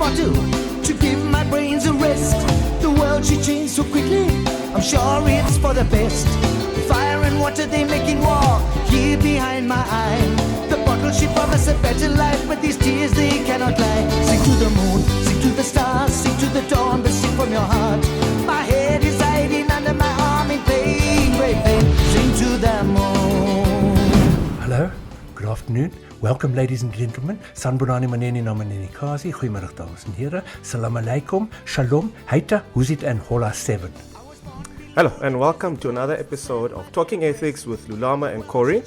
bottle to give my brains a rest. The world should change so quickly, I'm sure it's for the best. Fire and water, they making war here behind my eye. The bottle should promise a better life, but these tears they cannot lie. Sing to the moon, sing to the stars, sing to the dawn, but sing from your heart. My head is hiding under my arm in pain, great pain. Sing to the moon. Hello, good afternoon. Welcome, ladies and gentlemen. Sanbonani maneni na maneni kazi. Goeiemiddag, dames en heren. Salam alaikum, shalom, heita, huzit and hola 7. Hello and welcome to another episode of Talking EthiX with Lulama and Corrie.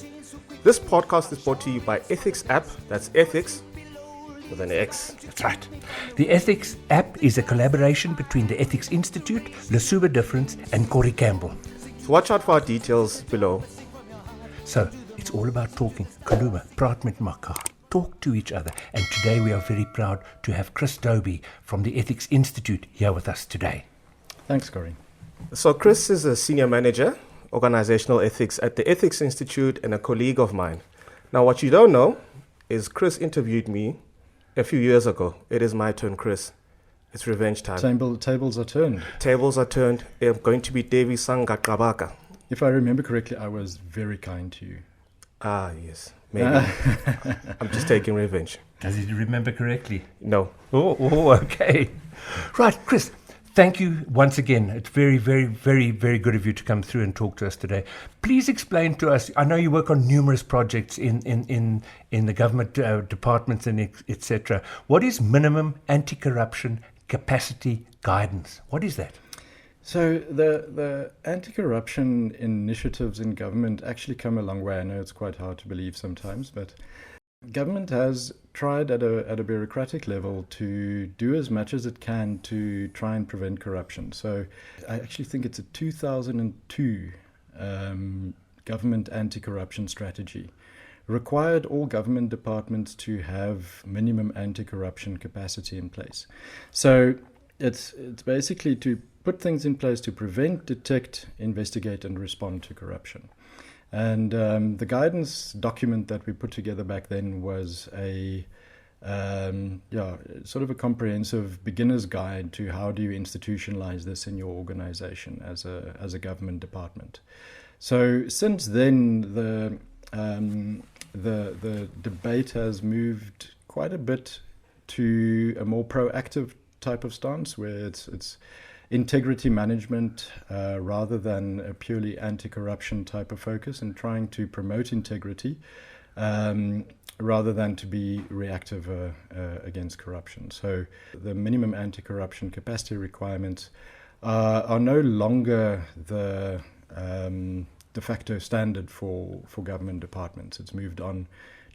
This podcast is brought to you by EthiX app, that's EthiX with an X. That's right. The EthiX app is a collaboration between the EthiX Institute, Lesuba Difference and Corrie Campbell. So watch out for our details below. So, it's all about talking. Kaluma, praat met mekaar. Talk to each other. And today we are very proud to have Kris Dobie from the EthiX Institute here with us today. Thanks, Corrie. So Kris is a senior manager, Organisational Ethics at the EthiX Institute and a colleague of mine. Now what you don't know is Kris interviewed me a few years ago. It is my turn, Kris. It's revenge time. Tables are turned. Tables are turned. I'm going to be Davy Sanga Qabaka. If I remember correctly, I was very kind to you. Ah, yes. Maybe. I'm just taking revenge. Does he remember correctly? No. Oh, okay. Right, Kris. Thank you once again. It's very, very, very, very good of you to come through and talk to us today. Please explain to us, I know you work on numerous projects in the government departments and etc. What is minimum anti-corruption capacity guidance? What is that? So the anti-corruption initiatives in government actually come a long way. I know it's quite hard to believe sometimes, but government has tried at a bureaucratic level to do as much as it can to try and prevent corruption. So I actually think it's a 2002 government anti-corruption strategy. Required all government departments to have minimum anti-corruption capacity in place. So it's basically to put things in place to prevent, detect, investigate and respond to corruption. And the guidance document that we put together back then was a sort of a comprehensive beginner's guide to how do you institutionalize this in your organization as a government department. So since then, the debate has moved quite a bit to a more proactive type of stance, where it's integrity management rather than a purely anti-corruption type of focus, and trying to promote integrity rather than to be reactive against corruption. So the minimum anti-corruption capacity requirements are no longer the de facto standard for government departments. It's moved on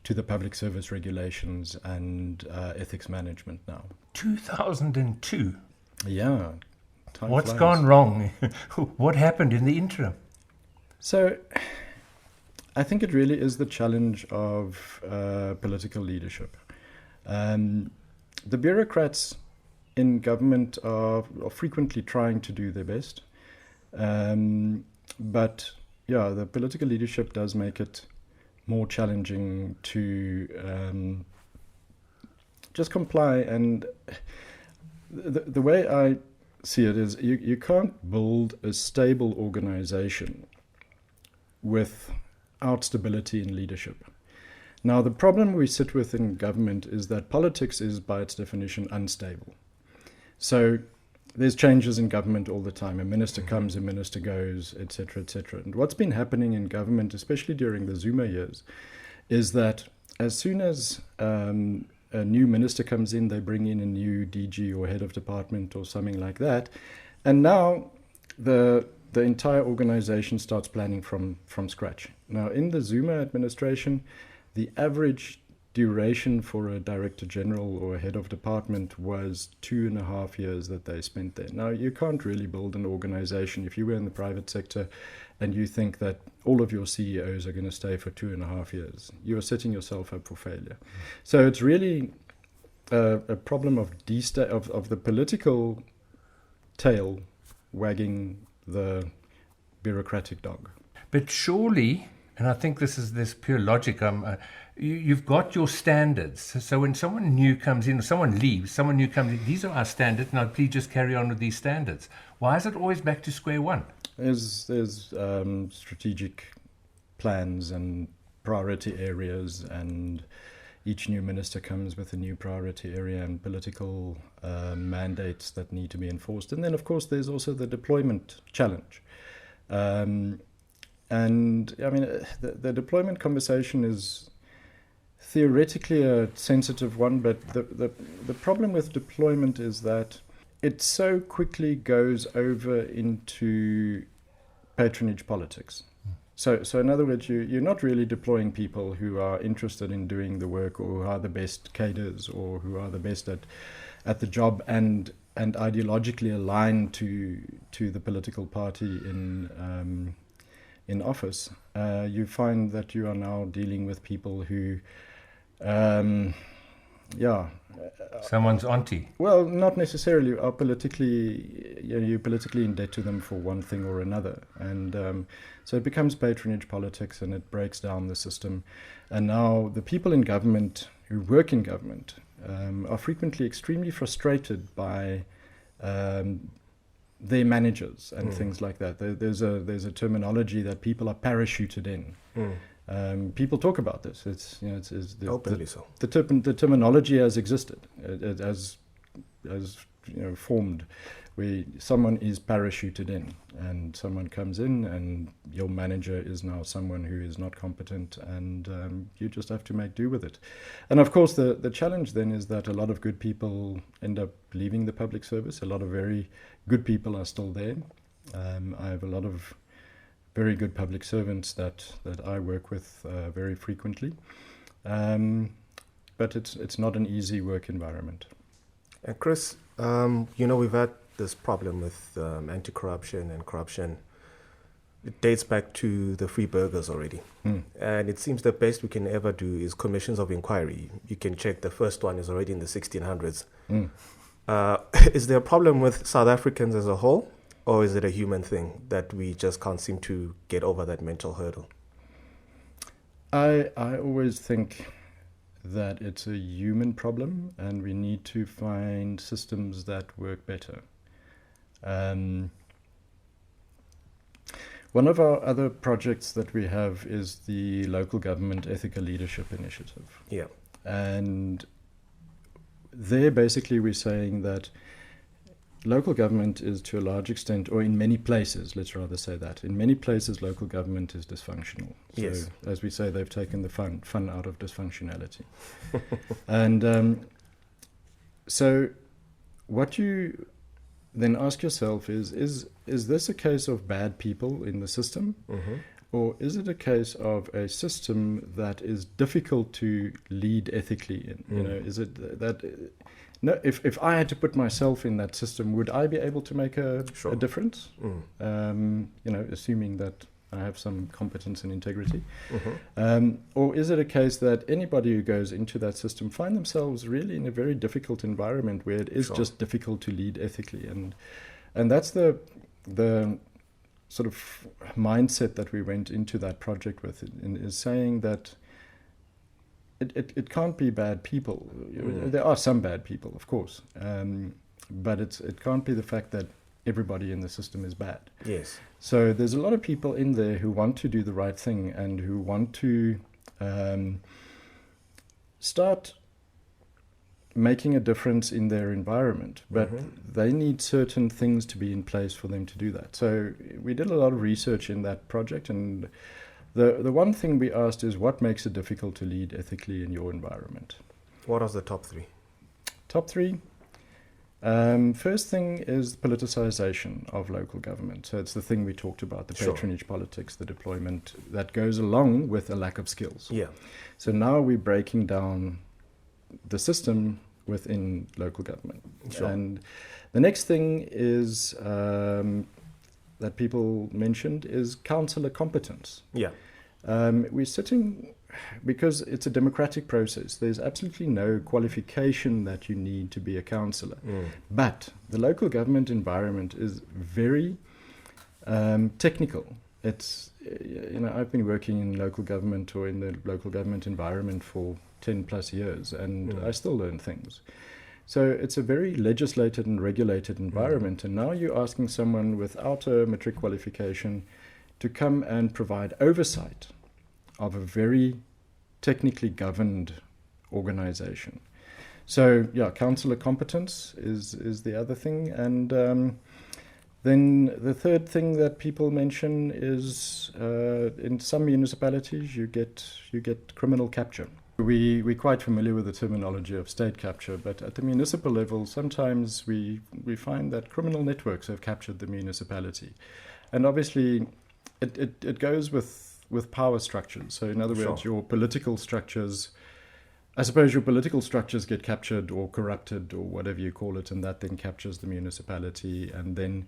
to the public service regulations and ethics management now. 2002? Yeah. What's gone wrong? What happened in the interim? So I think it really is the challenge of political leadership. The bureaucrats in government are frequently trying to do their best. But yeah, the political leadership does make it more challenging to just comply. And the way I see it is you can't build a stable organization without stability in leadership. Now, the problem we sit with in government is that politics is, by its definition, unstable. So there's changes in government all the time. A minister comes, a minister goes, etc., etc. And what's been happening in government, especially during the Zuma years, is that as soon as a new minister comes in, they bring in a new DG or head of department or something like that. And now the entire organization starts planning from scratch. Now, in the Zuma administration, the average duration for a director general or a head of department was 2.5 years that they spent there. Now, you can't really build an organization if you were in the private sector and you think that all of your CEOs are going to stay for 2.5 years. You are setting yourself up for failure. So it's really a problem of the political tail wagging the bureaucratic dog. But surely And I think this pure logic. You've got your standards. So when someone new comes in, or someone leaves, someone new comes in, these are our standards. Now please just carry on with these standards. Why is it always back to square one? There's strategic plans and priority areas, and each new minister comes with a new priority area and political mandates that need to be enforced. And then, of course, there's also the deployment challenge. And I mean, the deployment conversation is theoretically a sensitive one, but the problem with deployment is that it so quickly goes over into patronage politics. So in other words, you're not really deploying people who are interested in doing the work, or who are the best cadres, or who are the best at the job and ideologically aligned to the political party in office. You find that you are now dealing with people who, someone's auntie. Well, not necessarily. Are politically, you're politically in debt to them for one thing or another, and so it becomes patronage politics, and it breaks down the system. And now the people in government who work in government are frequently extremely frustrated by their managers and things like that. There's a terminology that people are parachuted in. People talk about this. It's Openly so. The terminology has existed, as formed, where someone is parachuted in, and someone comes in, and your manager is now someone who is not competent, and you just have to make do with it. And of course, the challenge then is that a lot of good people end up leaving the public service. A lot of very good people are still there. I have a lot of very good public servants that I work with very frequently. But it's not an easy work environment. And Kris, we've had this problem with anti-corruption and corruption. It dates back to the Free Burgers already. And it seems the best we can ever do is commissions of inquiry. You can check the first one is already in the 1600s. Is there a problem with South Africans as a whole? Or is it a human thing that we just can't seem to get over that mental hurdle? I always think that it's a human problem, and we need to find systems that work better. One of our other projects that we have is the Local Government Ethical Leadership Initiative. Yeah. And there basically we're saying that local government is, to a large extent, or in many places, let's rather say that, in many places local government is dysfunctional. So, yes. As we say, they've taken the fun out of dysfunctionality. And so what you then ask yourself is this a case of bad people in the system? Or is it a case of a system that is difficult to lead ethically in? Is it that... No, if I had to put myself in that system, would I be able to make a difference? Assuming that I have some competence and integrity. Or is it a case that anybody who goes into that system find themselves really in a very difficult environment where it is just difficult to lead ethically? And that's the sort of mindset that we went into that project with, is saying that it can't be bad people. There are some bad people, of course, but it can't be the fact that everybody in the system is bad. Yes. So there's a lot of people in there who want to do the right thing and who want to start making a difference in their environment, but they need certain things to be in place for them to do that. So we did a lot of research in that project, and the one thing we asked is, what makes it difficult to lead ethically in your environment? What are the top three? Top three. First thing is politicization of local government. So it's the thing we talked about, the patronage politics, the deployment that goes along with a lack of skills. Yeah. So now we're breaking down the system within local government. Sure. And the next thing is that people mentioned is councillor competence. Yeah. We're sitting, because it's a democratic process, there's absolutely no qualification that you need to be a councillor. But the local government environment is very technical. it's, I've been working in local government or in the local government environment for 10 plus years, and I still learn things. So it's a very legislated and regulated environment, and now you're asking someone without a matric qualification to come and provide oversight of a very technically governed organization. So, councillor competence is the other thing. And then the third thing that people mention is in some municipalities you get criminal capture. We're quite familiar with the terminology of state capture, but at the municipal level, sometimes we find that criminal networks have captured the municipality. And obviously, it goes with power structures. So in other words, your political structures, I suppose your political structures get captured or corrupted or whatever you call it, and that then captures the municipality, and then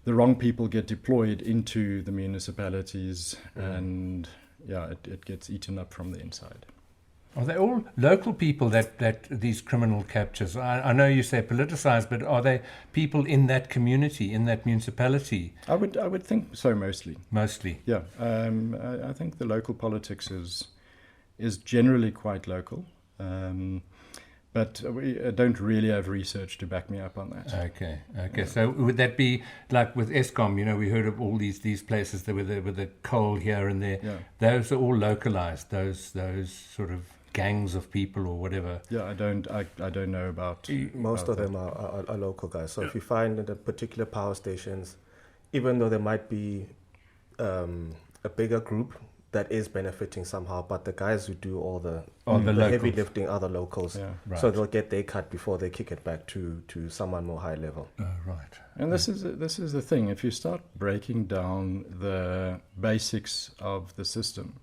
the wrong people get deployed into the municipalities, and it gets eaten up from the inside. Are they all local people that these criminal captures? I know you say politicized, but are they people in that community, in that municipality? I would think so, mostly. Mostly. Yeah. I think the local politics is generally quite local, but we don't really have research to back me up on that. Okay. Yeah. So would that be like with ESCOM? We heard of all these places that with the coal here and there. Yeah. Those are all localized. Those sort of gangs of people or whatever. Yeah, I don't know about. Most of them are local guys. So if you find in the particular power stations, even though there might be a bigger group that is benefiting somehow, but the guys who do all the heavy lifting are the locals. Yeah. Right. So they'll get their cut before they kick it back to someone more high level. Oh, right. And this is the thing. If you start breaking down the basics of the system,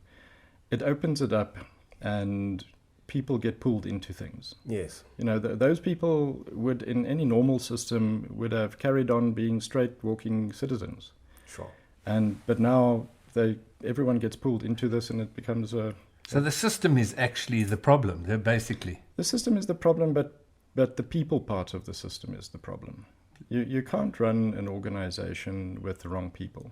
it opens it up, and people get pulled into things. Yes. Those people would, in any normal system, would have carried on being straight walking citizens. Sure. But now everyone gets pulled into this, and it becomes a. So the system is actually the problem. Basically. The system is the problem, but the people part of the system is the problem. You can't run an organization with the wrong people.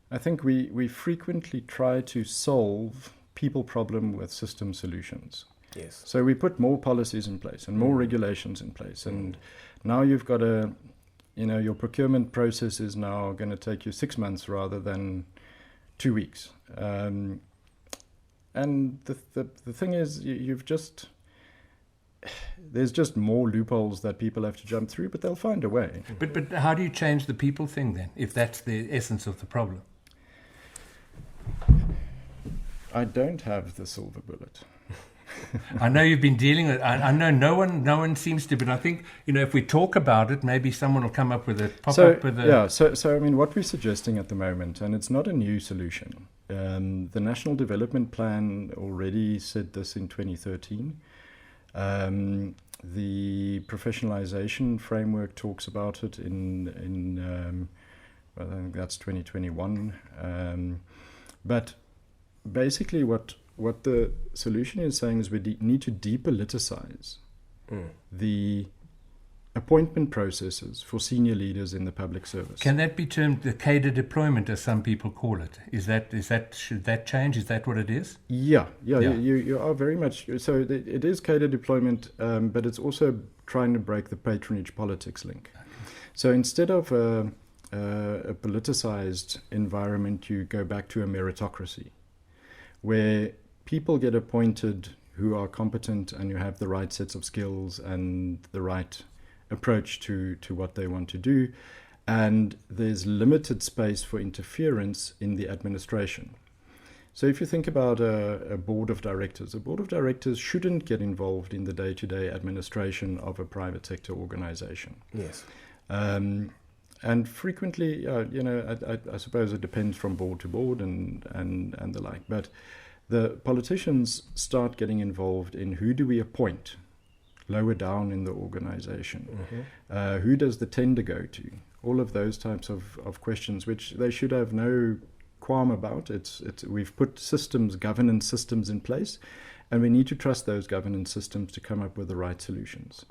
I think we frequently try to solve people problem with system solutions. Yes. So we put more policies in place and more regulations in place, and now you've got your procurement process is now going to take you 6 months rather than 2 weeks. And the thing is, there's just more loopholes that people have to jump through, but they'll find a way. But how do you change the people thing then, if that's the essence of the problem? I don't have the silver bullet. I know you've been dealing with. I know no one seems to, but I think if we talk about it, maybe someone will come up with a So I mean, what we're suggesting at the moment, and it's not a new solution. The National Development Plan already said this in 2013. The professionalization framework talks about it in I think that's 2021. But basically, what the solution is saying is we need to depoliticize the appointment processes for senior leaders in the public service. Can that be termed the cadre deployment, as some people call it? Should that change? Is that what it is? Yeah. You are very much so. It is cadre deployment, but it's also trying to break the patronage politics link. Okay. So instead of a politicized environment, you go back to a meritocracy, where people get appointed who are competent and who have the right sets of skills and the right approach to what they want to do, and there's limited space for interference in the administration. So if you think about a board of directors shouldn't get involved in the day-to-day administration of a private sector organization. Yes. And frequently, I suppose it depends from board to board and the like, but the politicians start getting involved in who do we appoint lower down in the organization. Mm-hmm. Who does the tender go to? All of those types of questions, which they should have no qualm about. We've put governance systems in place, and we need to trust those governance systems to come up with the right solutions.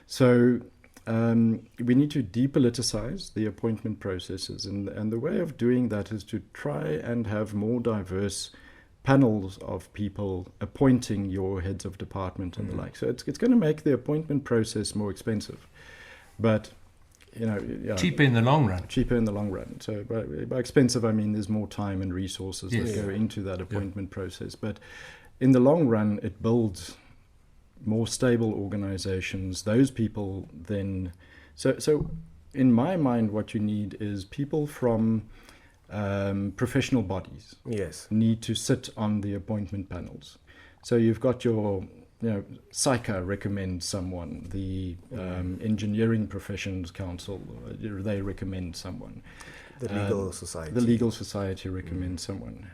So we need to depoliticize the appointment processes, and the way of doing that is to try and have more diverse panels of people appointing your heads of department and the like. So it's going to make the appointment process more expensive, but cheaper in the long run. Cheaper in the long run. So by expensive, I mean there's more time and resources that go into that appointment process. But in the long run, it builds more stable organizations. Those people then... So in my mind, what you need is people from professional bodies. Yes. Need to sit on the appointment panels. So you've got your... SAICA recommends someone, the Engineering Professions Council, they recommend someone. The Legal Society. The Legal Society recommends someone.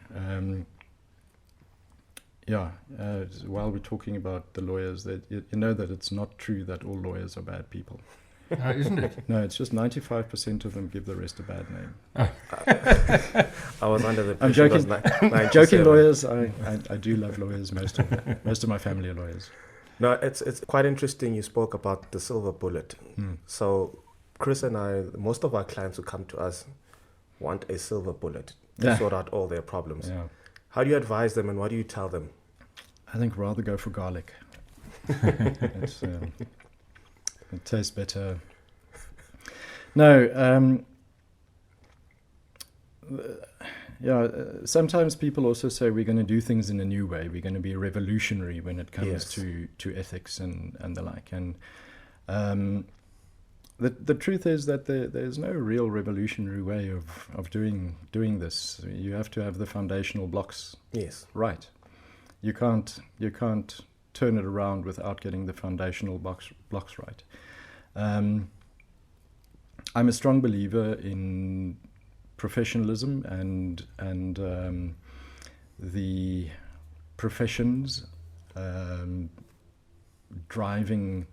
While we're talking about the lawyers, that you know that it's not true that all lawyers are bad people. Isn't it? No, it's just 95% of them give the rest a bad name. I was under the I'm impression joking. it was Joking lawyers. I do love lawyers. Most of my family are lawyers. No, it's quite interesting. You spoke about the silver bullet. So Kris and I, most of our clients who come to us want a silver bullet to sort out all their problems. Yeah. How do you advise them, and what do you tell them? I think rather go for garlic. It tastes better. No, sometimes people also say we're going to do things in a new way. We're going to be revolutionary when it comes to ethics and the like. And the truth is that there's no real revolutionary way of doing this. You have to have the foundational blocks right. You can't turn it around without getting the foundational blocks right. I'm a strong believer in professionalism and the professions driving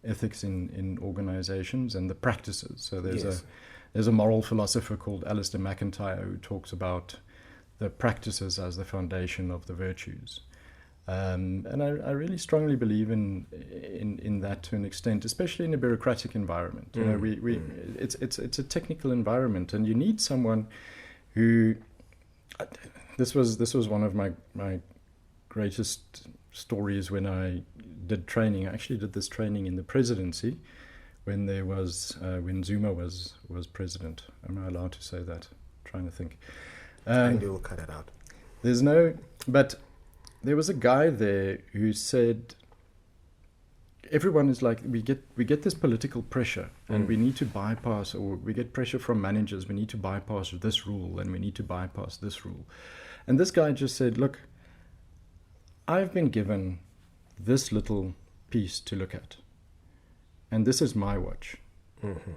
ethics in organizations and the practices. So there's a moral philosopher called Alistair McIntyre who talks about the practices as the foundation of the virtues. And I really strongly believe in that to an extent, especially in a bureaucratic environment. You know, it's a technical environment, and you need someone who. This was one of my greatest stories when I did training. I actually did this training in the presidency when there was when Zuma was president. Am I allowed to say that? I'm trying to think. And you'll cut it out. But there was a guy there who said, everyone is like, we get this political pressure and we need to bypass, or we get pressure from managers, we need to bypass this rule and we need to bypass this rule. And this guy just said, look, I've been given this little piece to look at, and this is my watch. Mm-hmm.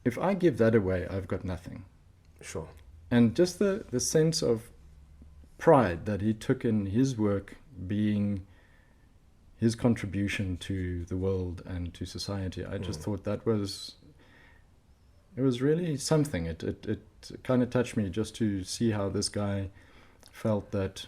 If I give that away, I've got nothing. Sure. And just the sense of pride that he took in his work being his contribution to the world and to society, I just thought it was really something. It kind of touched me just to see how this guy felt that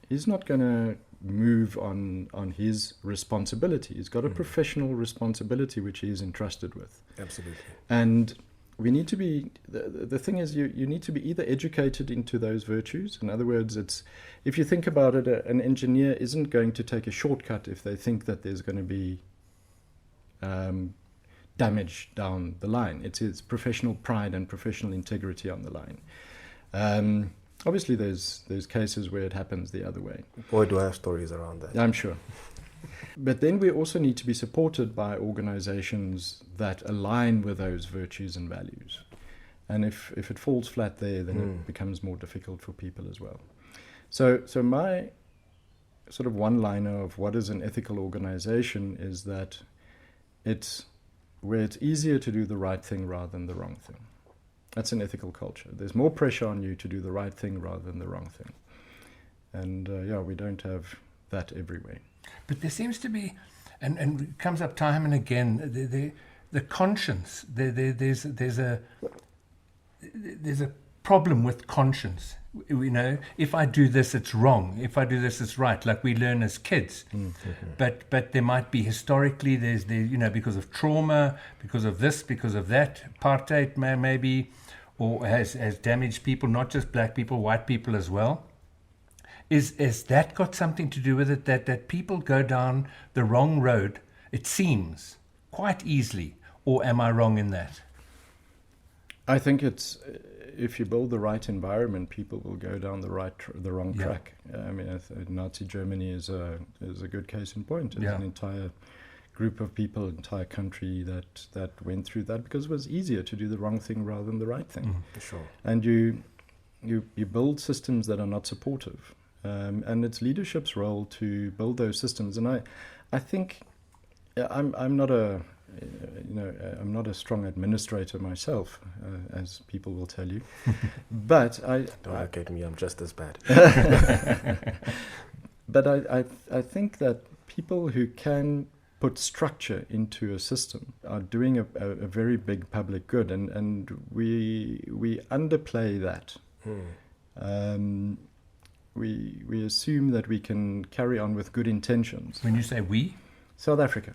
he's not going to move on his responsibility. He's got a professional responsibility which he is entrusted with. Absolutely. And we need to be, the thing is, you need to be either educated into those virtues. In other words, if you think about it, an engineer isn't going to take a shortcut if they think that there's going to be damage down the line. It's professional pride and professional integrity on the line. Obviously, there's cases where it happens the other way. Boy, do I have stories around that. I'm sure. But then we also need to be supported by organizations that align with those virtues and values. And if it falls flat there, then it becomes more difficult for people as well. So my sort of one-liner of what is an ethical organization is that it's where it's easier to do the right thing rather than the wrong thing. That's an ethical culture. There's more pressure on you to do the right thing rather than the wrong thing. And we don't have that everywhere. But there seems to be, and it comes up time and again, the conscience. There's a problem with conscience. You know, if I do this, it's wrong. If I do this, it's right. Like we learn as kids. But there might be historically, there's you know, because of trauma, because of this, because of that, apartheid maybe, or has damaged people, not just black people, white people as well. Is that got something to do with it, that people go down the wrong road, it seems, quite easily? Or am I wrong in that? I think it's, if you build the right environment, people will go down the wrong track. I mean, Nazi Germany is a good case in point. There's an entire group of people, entire country that went through that because it was easier to do the wrong thing rather than the right thing. For sure. And you build systems that are not supportive, and it's leadership's role to build those systems. And I think I'm not a I'm not a strong administrator myself, as people will tell you. But Don't look at me, I'm just as bad. But I think that people who can put structure into a system are doing a very big public good, and we underplay that. We assume that we can carry on with good intentions. When you say we? South Africa.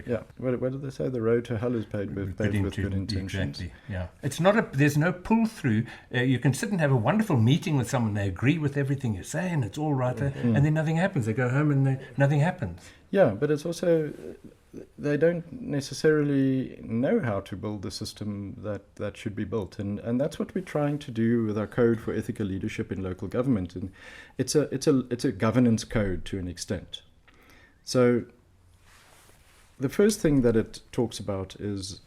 Yeah. What did they say? The road to hell is paved with good intentions. Exactly. Yeah. It's not there's no pull through. You can sit and have a wonderful meeting with someone. They agree with everything you're saying. It's all right, and then nothing happens. They go home and nothing happens. Yeah, but it's also they don't necessarily know how to build the system that should be built, and that's what we're trying to do with our code for ethical leadership in local government. And it's a governance code to an extent. So the first thing that it talks about is,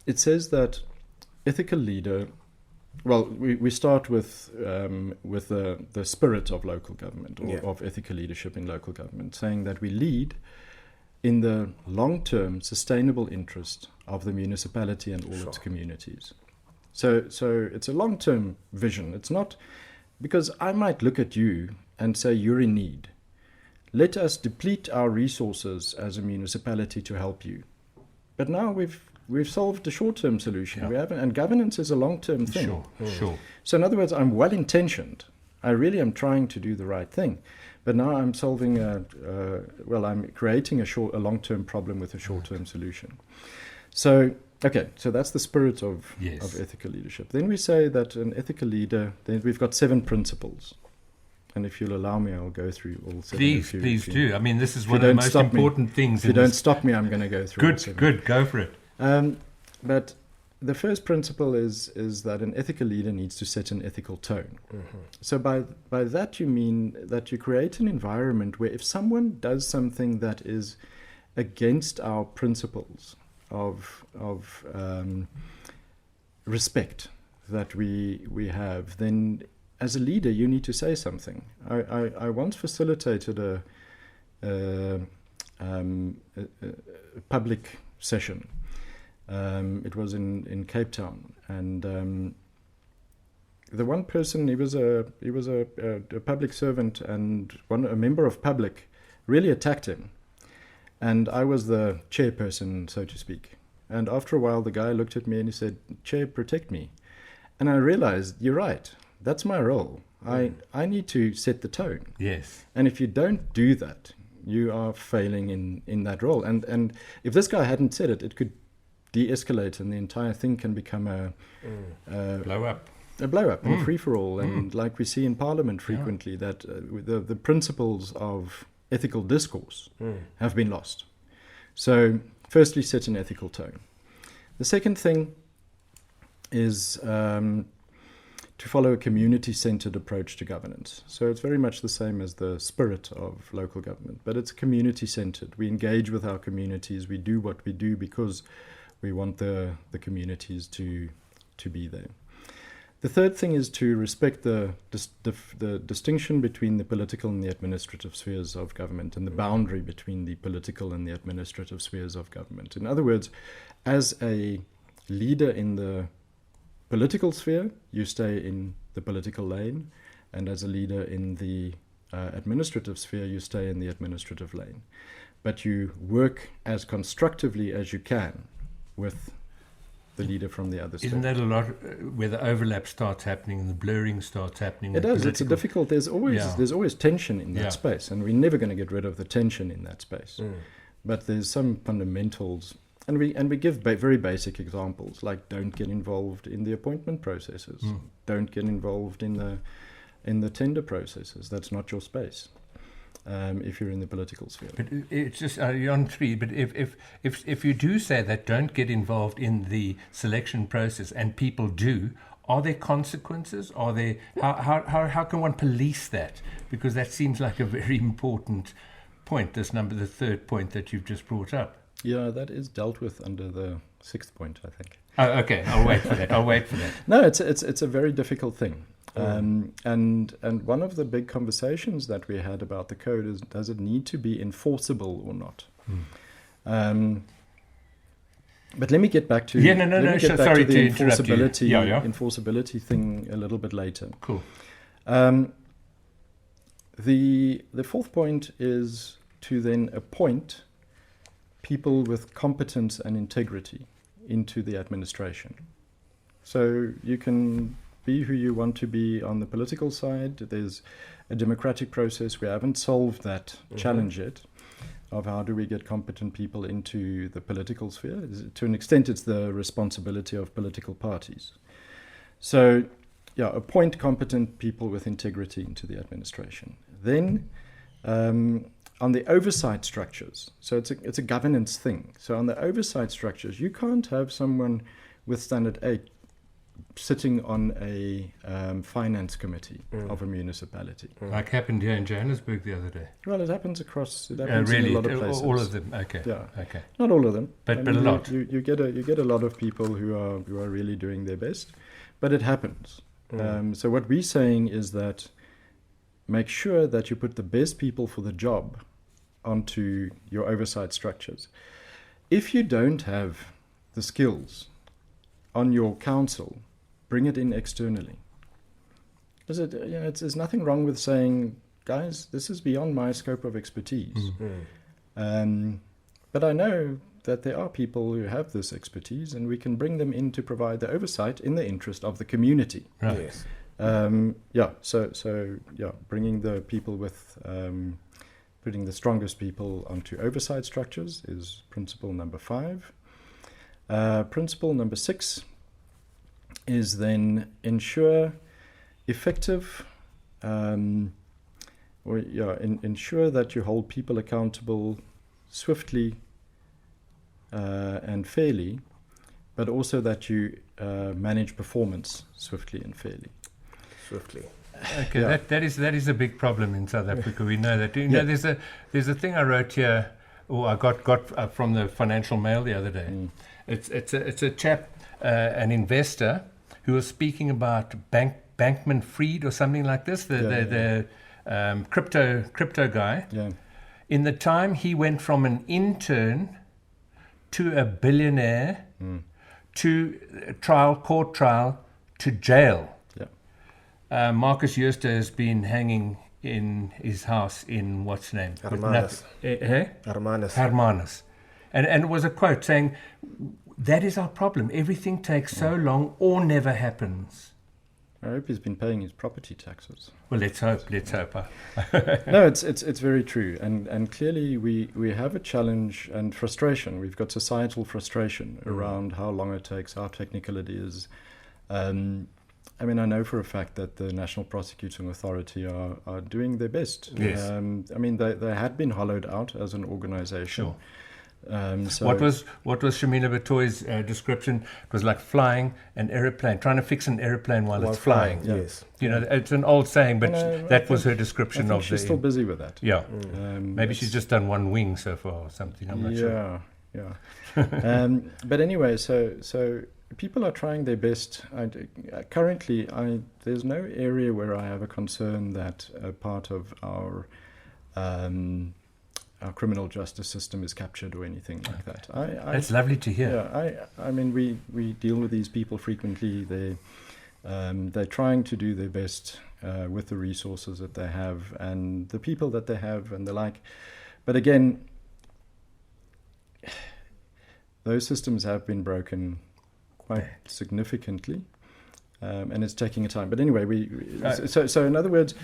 it says that ethical leader, well, we start with the spirit of local government, or of ethical leadership in local government, saying that we lead in the long-term sustainable interest of the municipality and all its communities. So it's a long-term vision. It's not, because I might look at you and say you're in need. Let us deplete our resources as a municipality to help you. But now we've solved the short-term solution. Yeah. We haven't, and governance is a long-term thing. Sure. So in other words, I'm well-intentioned. I really am trying to do the right thing. But now I'm solving I'm creating a long-term problem with a short-term solution. So that's the spirit of ethical leadership. Then we say that an ethical leader, then we've got 7 principles. And if you'll allow me, I'll go through all 7. Please do. I mean, this is one of the most important things. If you don't stop me, I'm going to go through all 7. Good, go for it. But the first principle is that an ethical leader needs to set an ethical tone. So by that you mean that you create an environment where if someone does something that is against our principles of respect that we have, then as a leader, you need to say something. I once facilitated a public session. It was in Cape Town, and the one person, he was a public servant, and a member of public really attacked him, and I was the chairperson, so to speak. And after a while, the guy looked at me and he said, "Chair, protect me." And I realized, you're right. That's my role. I need to set the tone. Yes. And if you don't do that, you are failing in that role. And if this guy hadn't said it, it could de-escalate and the entire thing can become a blow up. A blow up and a free-for-all. And like we see in Parliament frequently, that the principles of ethical discourse have been lost. So firstly, set an ethical tone. The second thing is to follow a community-centered approach to governance. So it's very much the same as the spirit of local government, but it's community-centered. We engage with our communities. We do what we do because we want the communities to be there. The third thing is to respect the distinction between the political and the administrative spheres of government, and the boundary between the political and the administrative spheres of government. In other words, as a leader in the political sphere, you stay in the political lane, and as a leader in the administrative sphere, you stay in the administrative lane. But you work as constructively as you can with the leader from the other Isn't spectrum. that a lot where the overlap starts happening and the blurring starts happening? It with does. It's a political- difficult. There's always tension in that Yeah. space, and we're never going to get rid of the tension in that space. But there's some fundamentals, and we give very basic examples, like don't get involved in the appointment processes, don't get involved in the tender processes. That's not your space. If you're in the political sphere. But it's just you're on 3. But if you do say that, don't get involved in the selection process, and people do, are there consequences? Are there how can one police that? Because that seems like a very important point. The 3rd point that you've just brought up. Yeah, that is dealt with under the 6th point, I think. Oh, okay. I'll wait for that. No, it's a very difficult thing. And one of the big conversations that we had about the code is, does it need to be enforceable or not? But let me get back to Sorry the to interrupt you. enforceability thing a little bit later. Cool. The 4th point is to then appoint people with competence and integrity into the administration. So you can be who you want to be on the political side. There's a democratic process. We haven't solved that challenge yet of how do we get competent people into the political sphere. To an extent, it's the responsibility of political parties. So, appoint competent people with integrity into the administration. Then, on the oversight structures, so it's a governance thing. So on the oversight structures, you can't have someone with Standard 8 sitting on a finance committee of a municipality. Like happened here in Johannesburg the other day. Well, it happens in really? a lot of places. All of them? Okay. Yeah. Okay. Not all of them. But a lot. You get a lot of people who are really doing their best, but it happens. So what we're saying is that make sure that you put the best people for the job onto your oversight structures. If you don't have the skills on your council, bring it in externally. There's nothing wrong with saying, guys, this is beyond my scope of expertise. But I know that there are people who have this expertise, and we can bring them in to provide the oversight in the interest of the community. Right. Yes. Bringing the people with, putting the strongest people onto oversight structures is principle number 5. Principle number 6 is then ensure effective, ensure that you hold people accountable swiftly and fairly, but also that you manage performance swiftly and fairly. Okay, Yeah. that is a big problem in South Africa. We know that. You know, there's a thing I wrote here, or I got from the Financial Mail the other day. It's a chap, an investor, who was speaking about Bankman-Fried or something like this. The crypto guy. Yeah. In the time he went from an intern to a billionaire, to court trial, to jail. Marcus Jooste has been hanging in his house in what's name? Hermanus. Hermanus. And it was a quote saying, that is our problem. Everything takes so long or never happens. I hope he's been paying his property taxes. Well, let's hope. No, it's very true. And clearly we have a challenge and frustration. We've got societal frustration around how long it takes, how technical it is. I know for a fact that the National Prosecuting Authority are doing their best. Yes. They had been hollowed out as an organization. Sure. So What was Shamila Batoy's description? It was like flying an aeroplane, trying to fix an aeroplane while it's flying. Yes. You know, it's an old saying, but that was her I description think of she's still busy with that. Yeah. Maybe It's- she's just done one wing so far or something. I'm not sure. Yeah. But anyway, so people are trying their best. Currently, there's no area where I have a concern that a part of our criminal justice system is captured or anything like that. That's lovely to hear. Yeah, we deal with these people frequently. They're trying to do their best with the resources that they have and the people that they have and the like. But again, those systems have been broken quite significantly, and it's taking a time. But anyway, so in other words,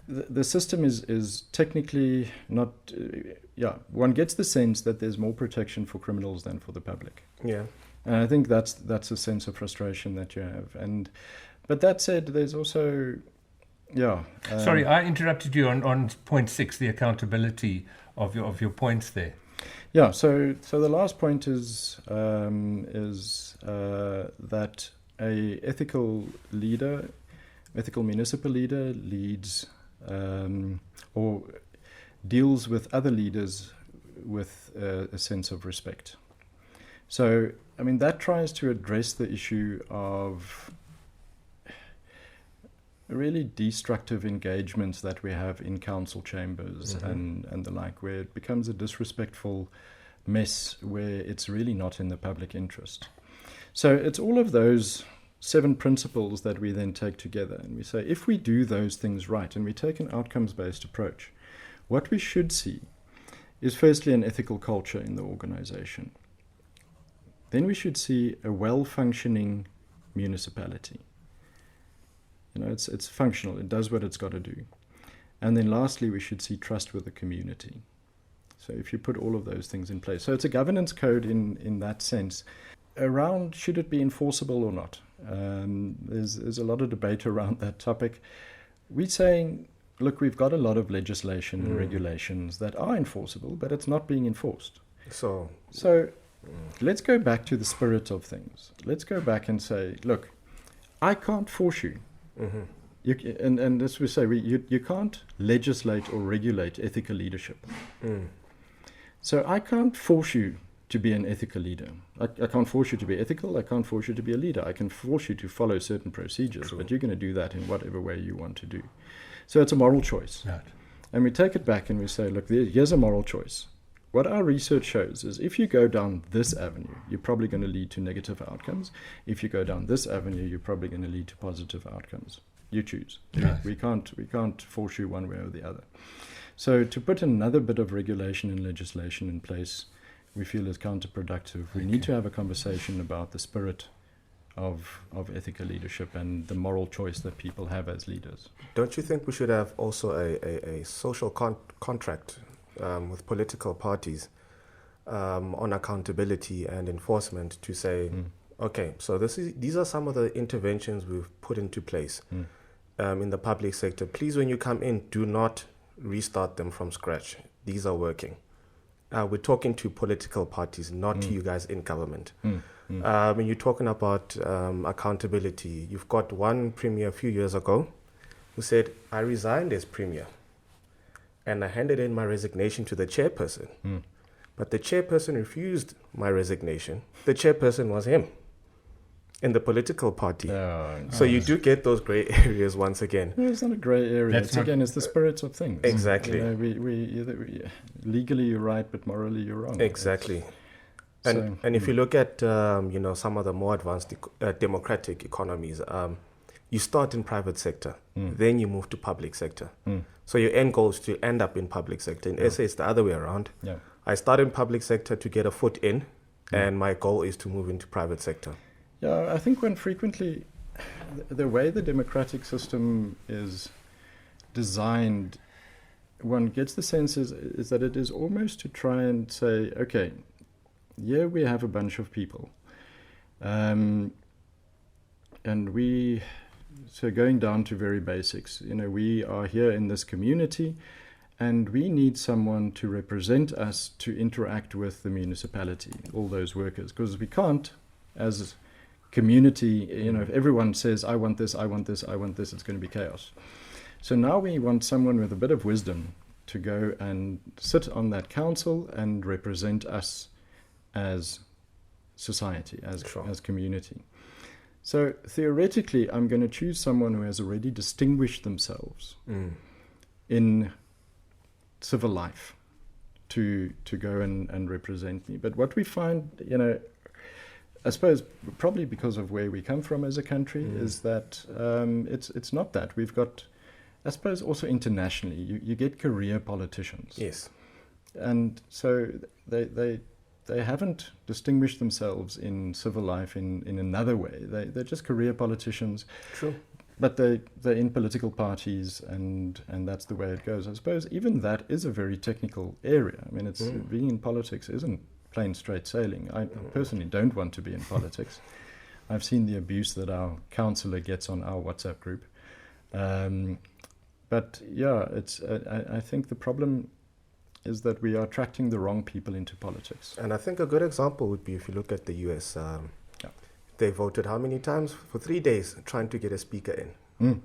the system is technically not. One gets the sense that there's more protection for criminals than for the public. Yeah. And I think that's a sense of frustration that you have. But that said, there's also, Sorry, I interrupted you on point 6, the accountability of your points there. Yeah. So the last point is that a ethical municipal leader leads or deals with other leaders with a sense of respect. So, I mean, that tries to address the issue of really destructive engagements that we have in council chambers and the like, where it becomes a disrespectful mess where it's really not in the public interest. So it's all of those 7 principles that we then take together and we say, if we do those things right and we take an outcomes-based approach, what we should see is firstly an ethical culture in the organization. Then we should see a well-functioning municipality. It's functional. It does what it's got to do. And then lastly, we should see trust with the community. So if you put all of those things in place. So it's a governance code in that sense. Around should it be enforceable or not? There's a lot of debate around that topic. We're saying, look, we've got a lot of legislation and regulations that are enforceable, but it's not being enforced. So let's go back to the spirit of things. Let's go back and say, look, I can't force you. And as we say, you can't legislate or regulate ethical leadership. So I can't force you to be an ethical leader. I can't force you to be ethical. I can't force you to be a leader. I can force you to follow certain procedures, but you're going to do that in whatever way you want to do. So it's a moral choice. Right. And we take it back and we say, look, here's a moral choice. What our research shows is if you go down this avenue, you're probably going to lead to negative outcomes. If you go down this avenue, you're probably going to lead to positive outcomes. You choose. Nice. We can't force you one way or the other. So to put another bit of regulation and legislation in place, we feel is counterproductive. We need to have a conversation about the spirit of ethical leadership and the moral choice that people have as leaders. Don't you think we should have also a social contract with political parties on accountability and enforcement to say, okay, so these are some of the interventions we've put into place in the public sector. Please, when you come in, do not restart them from scratch. These are working. We're talking to political parties, not to you guys in government. When you're talking about accountability, you've got one premier a few years ago who said, I resigned as premier and I handed in my resignation to the chairperson. But the chairperson refused my resignation. The chairperson was him in the political party. So you do get those grey areas once again. No, it's not a grey area. It's the spirit of things. Exactly. We legally you're right, but morally you're wrong. Exactly. And if you look at some of the more advanced democratic economies, you start in private sector, then you move to public sector. So your end goal is to end up in public sector. In SA, it's the other way around. Yeah. I start in public sector to get a foot in, and my goal is to move into private sector. Yeah, I think when frequently the way the democratic system is designed, one gets the sense is that it is almost to try and say, okay, here we have a bunch of people. And so going down to very basics, we are here in this community and we need someone to represent us to interact with the municipality, all those workers, because we can't, as community, if everyone says, I want this, I want this, I want this, it's going to be chaos. So now we want someone with a bit of wisdom to go and sit on that council and represent us as society, as community. So theoretically, I'm going to choose someone who has already distinguished themselves in civil life to go and represent me. But what we find, I suppose probably because of where we come from as a country, is that it's not that. We've got, I suppose also internationally, you get career politicians. Yes. And so they they haven't distinguished themselves in civil life in another way. They're just career politicians. True. But they're in political parties, and that's the way it goes. I suppose even that is a very technical area. I mean, it's being in politics isn't plain straight sailing. I personally don't want to be in politics. I've seen the abuse that our councillor gets on our WhatsApp group. But yeah, I think the problem is that we are attracting the wrong people into politics. And I think a good example would be if you look at the US. They voted how many times? For 3 days, trying to get a speaker in.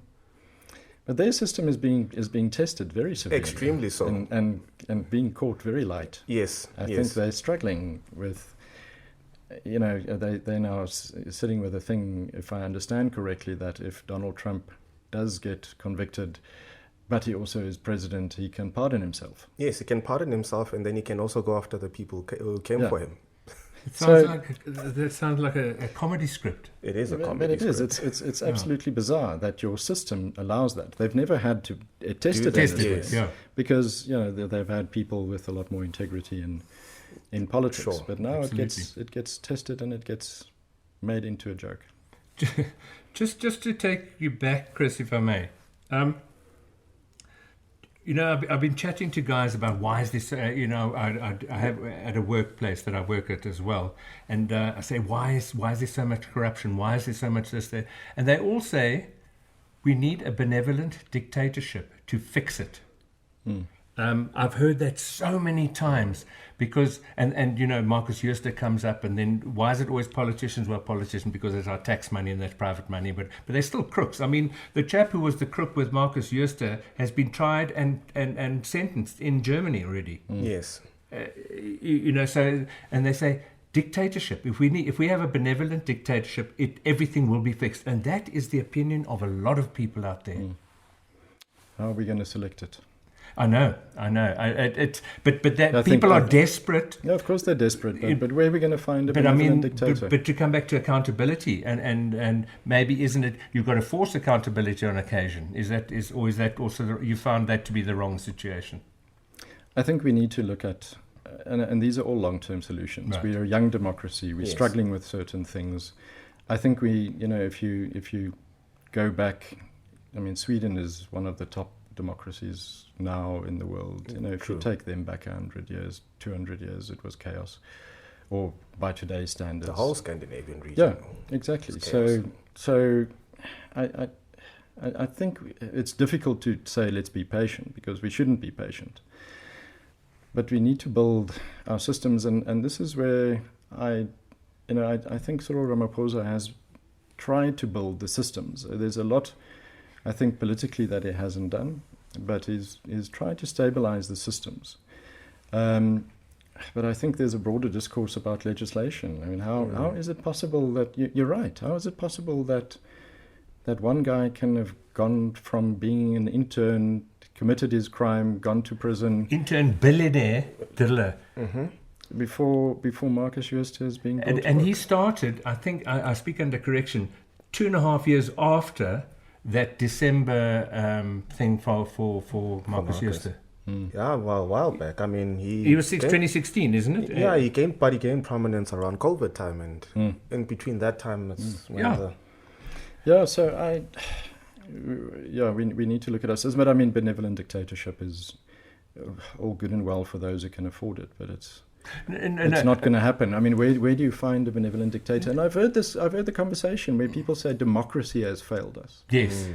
But their system is being tested very severely. Extremely so. And being caught very light. Yes. I think they're struggling with, they're now sitting with a thing, if I understand correctly, that if Donald Trump does get convicted, but he also is president, he can pardon himself. Yes, he can pardon himself, and then he can also go after the people who came for him. That sounds like a comedy script. It is a comedy but it script. is. It's absolutely bizarre that your system allows that. They've never had to test it this, this way. yes. Yeah. Because they've had people with a lot more integrity in politics. Sure, but now absolutely. it gets tested and it gets made into a joke. Just to take you back, Kris, if I may. I've been chatting to guys about why is this, I have at a workplace that I work at as well. And I say, why is there so much corruption? Why is there so much this there? And they all say, we need a benevolent dictatorship to fix it. I've heard that so many times because, and Marcus Jooste comes up, and then why is it always politicians? Well, politicians because it's our tax money and that's private money, but they're still crooks. I mean, the chap who was the crook with Marcus Jooste has been tried and sentenced in Germany already. Yes. So, and they say dictatorship. If we have a benevolent dictatorship, everything will be fixed, and that is the opinion of a lot of people out there. How are we going to select it? I know. But that people are desperate. Yeah, of course they're desperate. But where are we going to find a benevolent dictator? But to come back to accountability, and maybe isn't it? You've got to force accountability on occasion. Is that also you found that to be the wrong situation? I think we need to look at, and these are all long-term solutions. Right. We are a young democracy. We're struggling with certain things. I think if you go back, I mean, Sweden is one of the top democracies now in the world. If you take them back 100 years, 200 years, it was chaos, or by today's standards, the whole Scandinavian region. Yeah, exactly. So I think it's difficult to say let's be patient, because we shouldn't be patient. But we need to build our systems, and this is where I think Cyril Ramaphosa has tried to build the systems. There's a lot, I think, politically that he hasn't done, but he's tried to stabilize the systems. But I think there's a broader discourse about legislation. I mean, how is it possible that you're right? How is it possible that one guy can have gone from being an intern, committed his crime, gone to prison, intern billionaire, before Marcus Jooste is being brought to and work? he started, I think, I speak under correction, 2.5 years after that December thing for Marcus Jooste. Yeah, well, a while back. I mean, he was 2016, isn't it? Yeah, he gained prominence around COVID time, and in between that time, it's we need to look at ourselves. But I mean, benevolent dictatorship is all good and well for those who can afford it, but it's not going to happen. I mean, where do you find a benevolent dictator? And I've heard the conversation where people say democracy has failed us. Yes.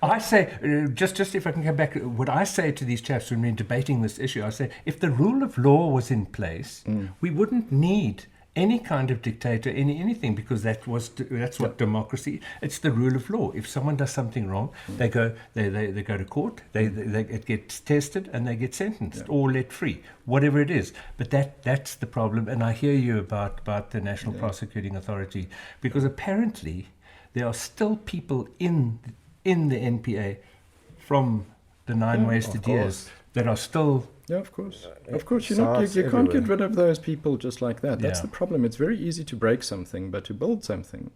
I say, just if I can come back, what I say to these chaps when we're debating this issue, I say, if the rule of law was in place, we wouldn't need any kind of dictator, anything, because that's what democracy. It's the rule of law. If someone does something wrong, they go to court. It gets tested and they get sentenced or let free, whatever it is. But that's the problem. And I hear you about the National Prosecuting Authority, because apparently there are still people in the NPA from the 9 wasted years that are still. Yeah, of course. Of course, you can't get rid of those people just like that. That's the problem. It's very easy to break something, but to build something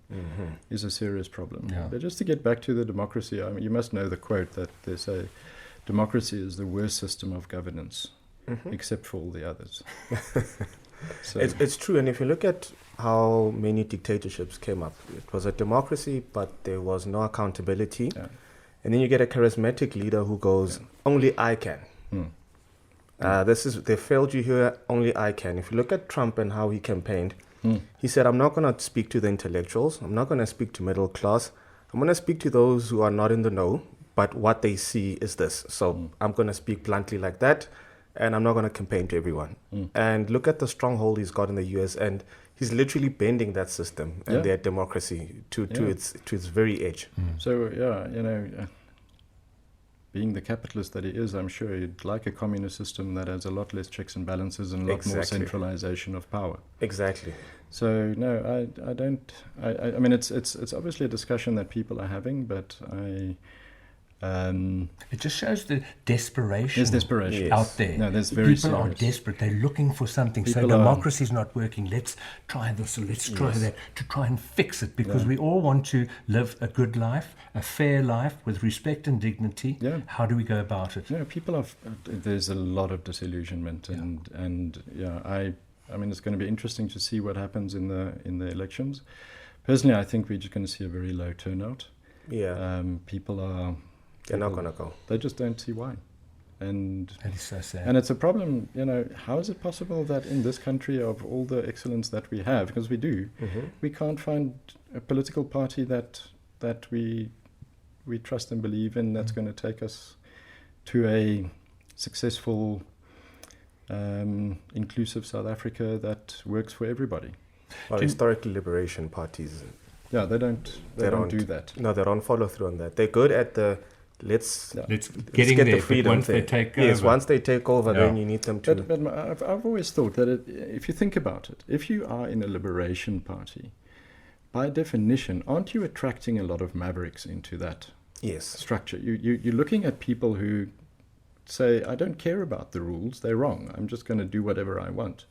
is a serious problem. Yeah. But just to get back to the democracy, I mean, you must know the quote that they say, democracy is the worst system of governance, except for all the others. So It's true, and if you look at how many dictatorships came up, it was a democracy, but there was no accountability. Yeah. And then you get a charismatic leader who goes, "Only I can." They failed you here. Only I can. If you look at Trump and how he campaigned, he said, "I'm not going to speak to the intellectuals. I'm not going to speak to middle class. I'm going to speak to those who are not in the know, but what they see is this. So I'm going to speak bluntly like that, and I'm not going to campaign to everyone." And look at the stronghold he's got in the US, and he's literally bending that system and their democracy to its very edge. So, being the capitalist that he is, I'm sure he'd like a communist system that has a lot less checks and balances and a lot more centralization of power. Exactly. So, no, I don't. I mean, it's obviously a discussion that people are having, but it just shows the desperation. There's desperation out there. No, there's very People are serious. desperate. They're looking for something. So People are- democracy's not working. Let's try this or let's try that to try and fix it, because we all want to live a good life, a fair life with respect and dignity. Yeah. How do we go about it? No, people are. There's a lot of disillusionment, and I mean, it's going to be interesting to see what happens in the elections. Personally, I think we're just going to see a very low turnout. Yeah. People are. They're not going to go. They just don't see why, and That is so sad. and it's a problem. How is it possible that in this country, of all the excellence that we have, because we do, we can't find a political party that we trust and believe in, that's going to take us to a successful, inclusive South Africa that works for everybody. Well, historical liberation parties, Yeah, they don't do that. no, they don't follow through on that. They're good at the let's Let's get get the there, freedom but once thing. they take Yes, over. once they take over, then you need them to. But I've always thought that if you think about it, if you are in a liberation party, by definition, aren't you attracting a lot of mavericks into that Yes. structure? You're looking at people who say, I don't care about the rules, they're wrong, I'm just going to do whatever I want.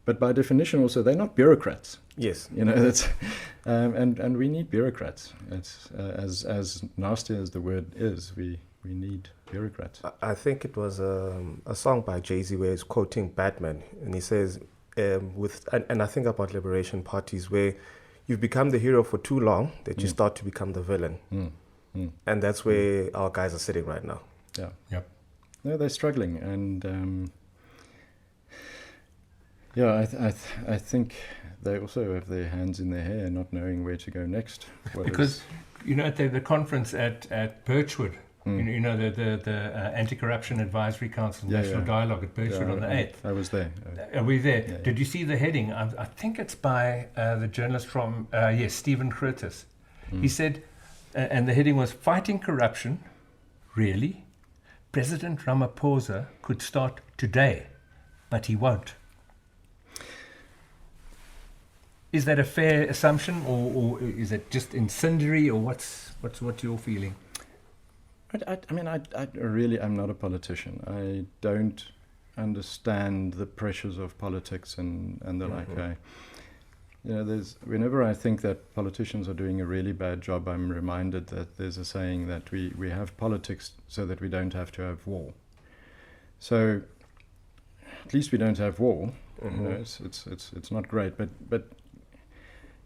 But by definition also, they're not bureaucrats. Yes. That's and we need bureaucrats. It's as nasty as the word is, we need bureaucrats. I think it was a song by Jay-Z where he's quoting Batman, and he says, and I think about liberation parties where you've become the hero for too long that you start to become the villain. And that's where our guys are sitting right now. Yeah. Yep. No, they're struggling, and I think they also have their hands in their hair, not knowing where to go next. Because at the conference at Birchwood, the Anti-Corruption Advisory Council National Dialogue at Birchwood on the 8th. I was there. Are we there? Yeah. Did you see the heading? I think it's by the journalist from Stephen Curtis. He said, and the heading was "Fighting Corruption." Really, President Ramaphosa could start today, but he won't. Is that a fair assumption, or is it just incendiary, or what's your feeling? I really am not a politician. I don't understand the pressures of politics and the like. Whenever I think that politicians are doing a really bad job, I'm reminded that there's a saying that we have politics so that we don't have to have war. So at least we don't have war. It's not great, but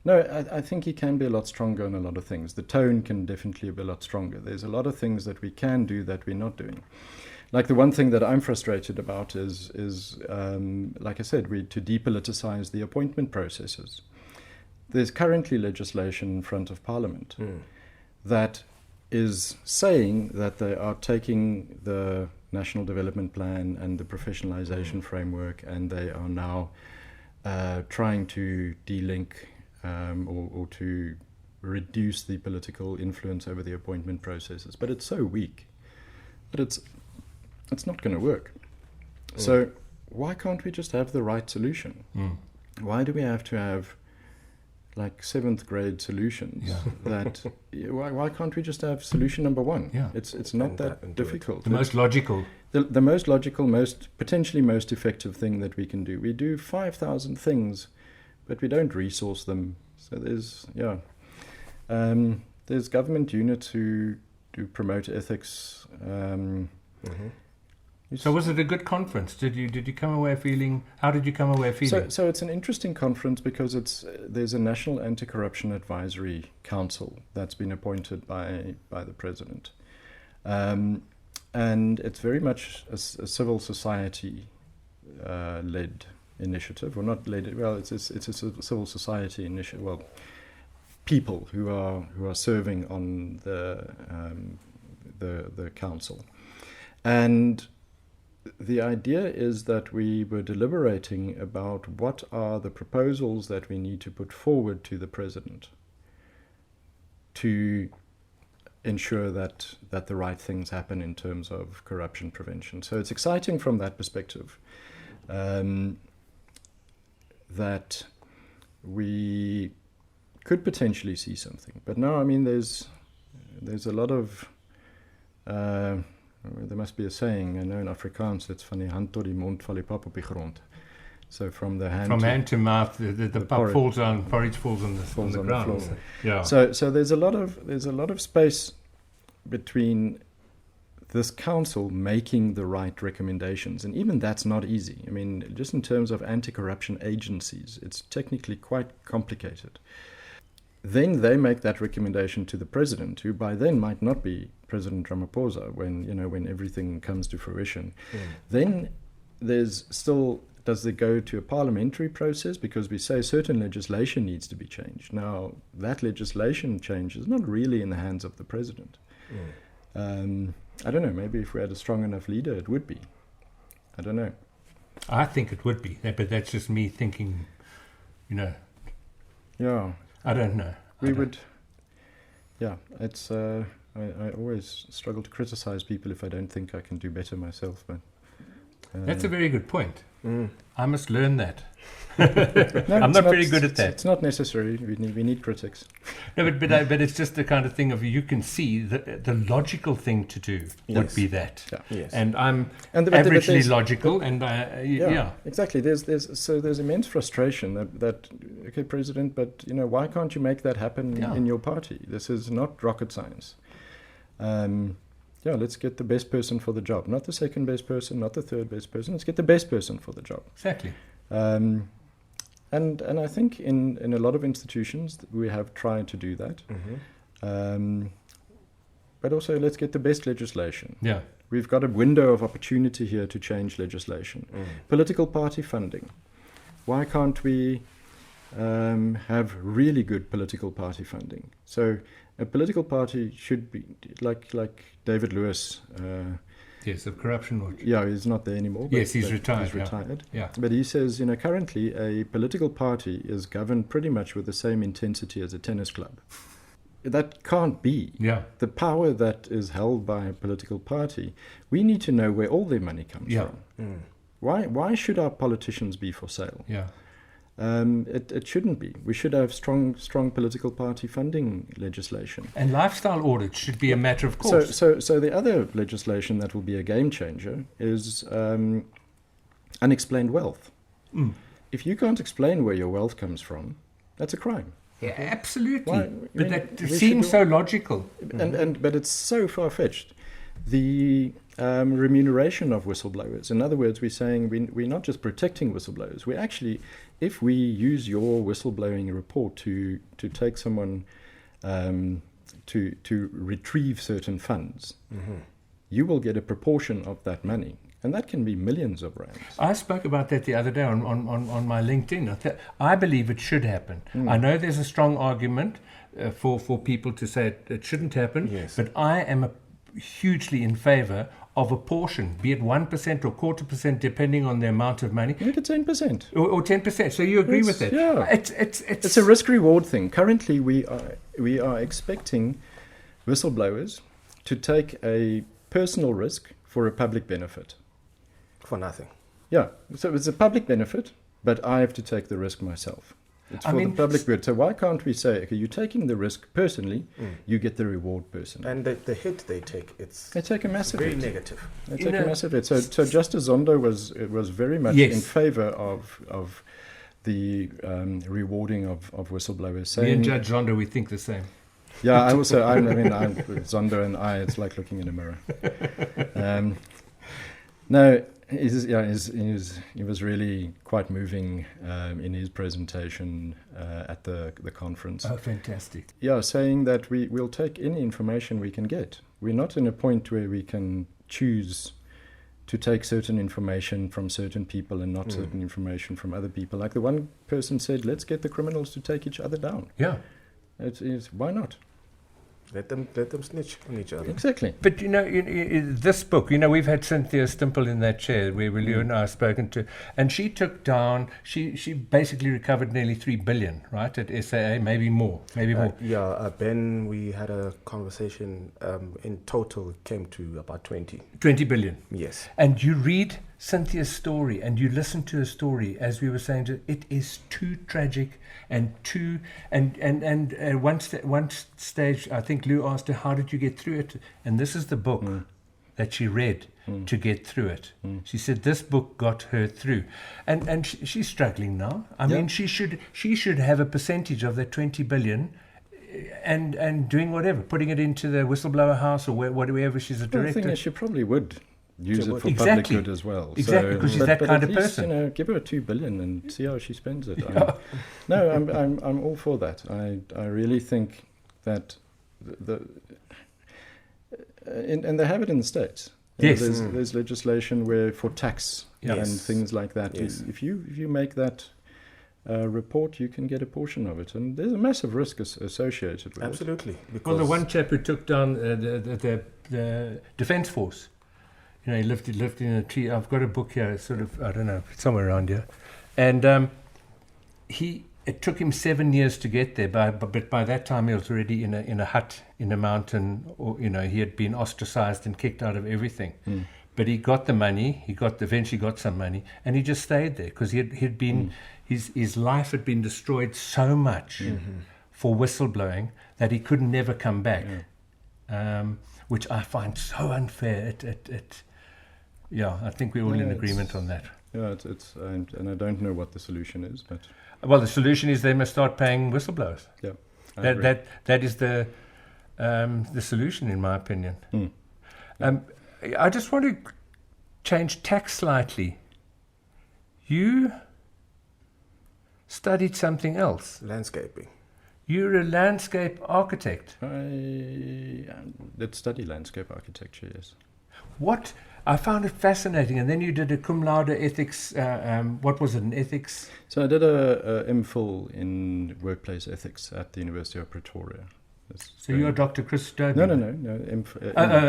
no, I think he can be a lot stronger on a lot of things. The tone can definitely be a lot stronger. There's a lot of things that we can do that we're not doing. Like the one thing that I'm frustrated about is like I said, to depoliticize the appointment processes. There's currently legislation in front of Parliament that is saying that they are taking the National Development Plan and the professionalization framework, and they are now trying to de-link or to reduce the political influence over the appointment processes. But it's so weak that it's not going to work. So why can't we just have the right solution? Why do we have to have like 7th grade solutions? Why can't we just have solution number one? It's not that difficult. The most logical. The most logical, potentially most effective thing that we can do. We do 5,000 things, but we don't resource them. So there's government units who do promote ethics. So was it a good conference? Did you come away feeling? How did you come away feeling? So it's an interesting conference because there's a National Anti-Corruption Advisory Council that's been appointed by the President, and it's very much a civil society led initiative, or not led. Well, it's a civil society initiative. Well, people who are serving on the council, and the idea is that we were deliberating about what are the proposals that we need to put forward to the President to ensure that the right things happen in terms of corruption prevention. So it's exciting from that perspective, that we could potentially see something. But no, I mean, there's a lot of... there must be a saying, I know in Afrikaans, it's van die hand tot die mond val die pap op die grond. So from hand to mouth, the pap falls on, porridge falls on the ground. Floor. Yeah. So there's a lot of space between this council making the right recommendations, and even that's not easy. I mean, just in terms of anti-corruption agencies, it's technically quite complicated. Then they make that recommendation to the President, who by then might not be President Ramaphosa when everything comes to fruition. Then there's still, does it go to a parliamentary process? Because we say certain legislation needs to be changed. Now, that legislation change is not really in the hands of the President. I don't know, maybe if we had a strong enough leader, it would be. I don't know. I think it would be, but that's just me thinking, Yeah. I don't know. It's... I always struggle to criticize people if I don't think I can do better myself. But that's a very good point. I must learn that. No, I'm not very good at that. It's not necessary. We need critics. No, but it's just the kind of thing of you can see the logical thing to do would be that. Yeah. Yes. And I'm but averagely logical, exactly. There's immense frustration that okay, President, but why can't you make that happen in your party? This is not rocket science. Let's get the best person for the job, not the second best person, not the third best person. Let's get the best person for the job. Exactly. And I think in a lot of institutions we have tried to do that. But also, let's get the best legislation. Yeah. We've got a window of opportunity here to change legislation. Political party funding. Why can't we have really good political party funding? So a political party should be like David Lewis. Yes, of Corruption Watch. Yeah, he's not there anymore. Yes, he's retired. He's retired. Yeah. But he says, currently a political party is governed pretty much with the same intensity as a tennis club. That can't be. Yeah. The power that is held by a political party, we need to know where all their money comes from. Why should our politicians be for sale? Yeah. It shouldn't be. We should have strong political party funding legislation. And lifestyle audits should be a matter of course. So the other legislation that will be a game changer is unexplained wealth. If you can't explain where your wealth comes from, that's a crime. Yeah, absolutely. Why? But that seems so logical. But it's so far-fetched. The remuneration of whistleblowers. In other words, we're saying we're not just protecting whistleblowers. We actually, if we use your whistleblowing report to take someone to retrieve certain funds, you will get a proportion of that money. And that can be millions of rands. I spoke about that the other day on my LinkedIn. I believe it should happen. I know there's a strong argument for people to say it shouldn't happen, but I am hugely in favor of a portion, be it 1% or 0.25%, depending on the amount of money. Make it 10%. Or 10%. So you agree with that? Yeah. It's a risk-reward thing. Currently, we are expecting whistleblowers to take a personal risk for a public benefit. For nothing. Yeah. So it's a public benefit, but I have to take the risk myself. It's for the public good. So why can't we say, okay, you're taking the risk personally, you get the reward personally. And the hit they take, they take a massive very hit. negative. They take a massive hit. So Justice Zondo was very much in favor of the rewarding of whistleblowers. Saying, me and Judge Zondo, we think the same. Yeah, I'm Zondo and I, it's like looking in a mirror. No, he was really quite moving in his presentation at the conference. Oh, fantastic. Yeah, saying that we'll take any information we can get. We're not in a point where we can choose to take certain information from certain people and not certain information from other people. Like the one person said, let's get the criminals to take each other down. Yeah. Why not? Let them snitch on each other. Exactly. But this book, we've had Cynthia Stimple in that chair where you and I have spoken to, and she took down, she basically recovered nearly 3 billion, right, at SAA, maybe more. Ben, we had a conversation, in total it came to about 20 billion. Yes. And you read Cynthia's story and you listen to her story, as we were saying, it is too tragic and too, and one stage, I think Lou asked her, how did you get through it? And this is the book that she read to get through it. She said this book got her through. And she's struggling now. I mean, she should have a percentage of that 20 billion and doing whatever, putting it into the Whistleblower House or whatever she's a director. I think she probably would use it for Exactly. public good as well. Exactly, because she's that but kind at of least, person. Give her 2 billion and see how she spends it. Yeah. I'm all for that. I really think that and they have it in the States. Yes. There's legislation where for tax and things like that. Yes. If you make that report, you can get a portion of it, and there's a massive risk associated with Absolutely. Well, the one chap who took down the Defence Force, he lived in a tree. I've got a book here, sort of, I don't know, somewhere around here. And it took him 7 years to get there, but by that time he was already in a hut in a mountain, or he had been ostracized and kicked out of everything. But he got the money, eventually got some money, and he just stayed there because he'd been, his life had been destroyed so much for whistleblowing that he could never come back, which I find so unfair. I think we're all in agreement on that. Yeah, and I don't know what the solution is, but well, the solution is they must start paying whistleblowers. yeah, That is the solution, in my opinion. I just want to change tack slightly. You studied something else. Landscaping. You're a landscape architect. I did study landscape architecture, yes. What? I found it fascinating. And then you did a cum laude ethics, what was it, an ethics? So I did a MPhil in workplace ethics at the University of Pretoria. So you're Dr. Kris Dobie? No.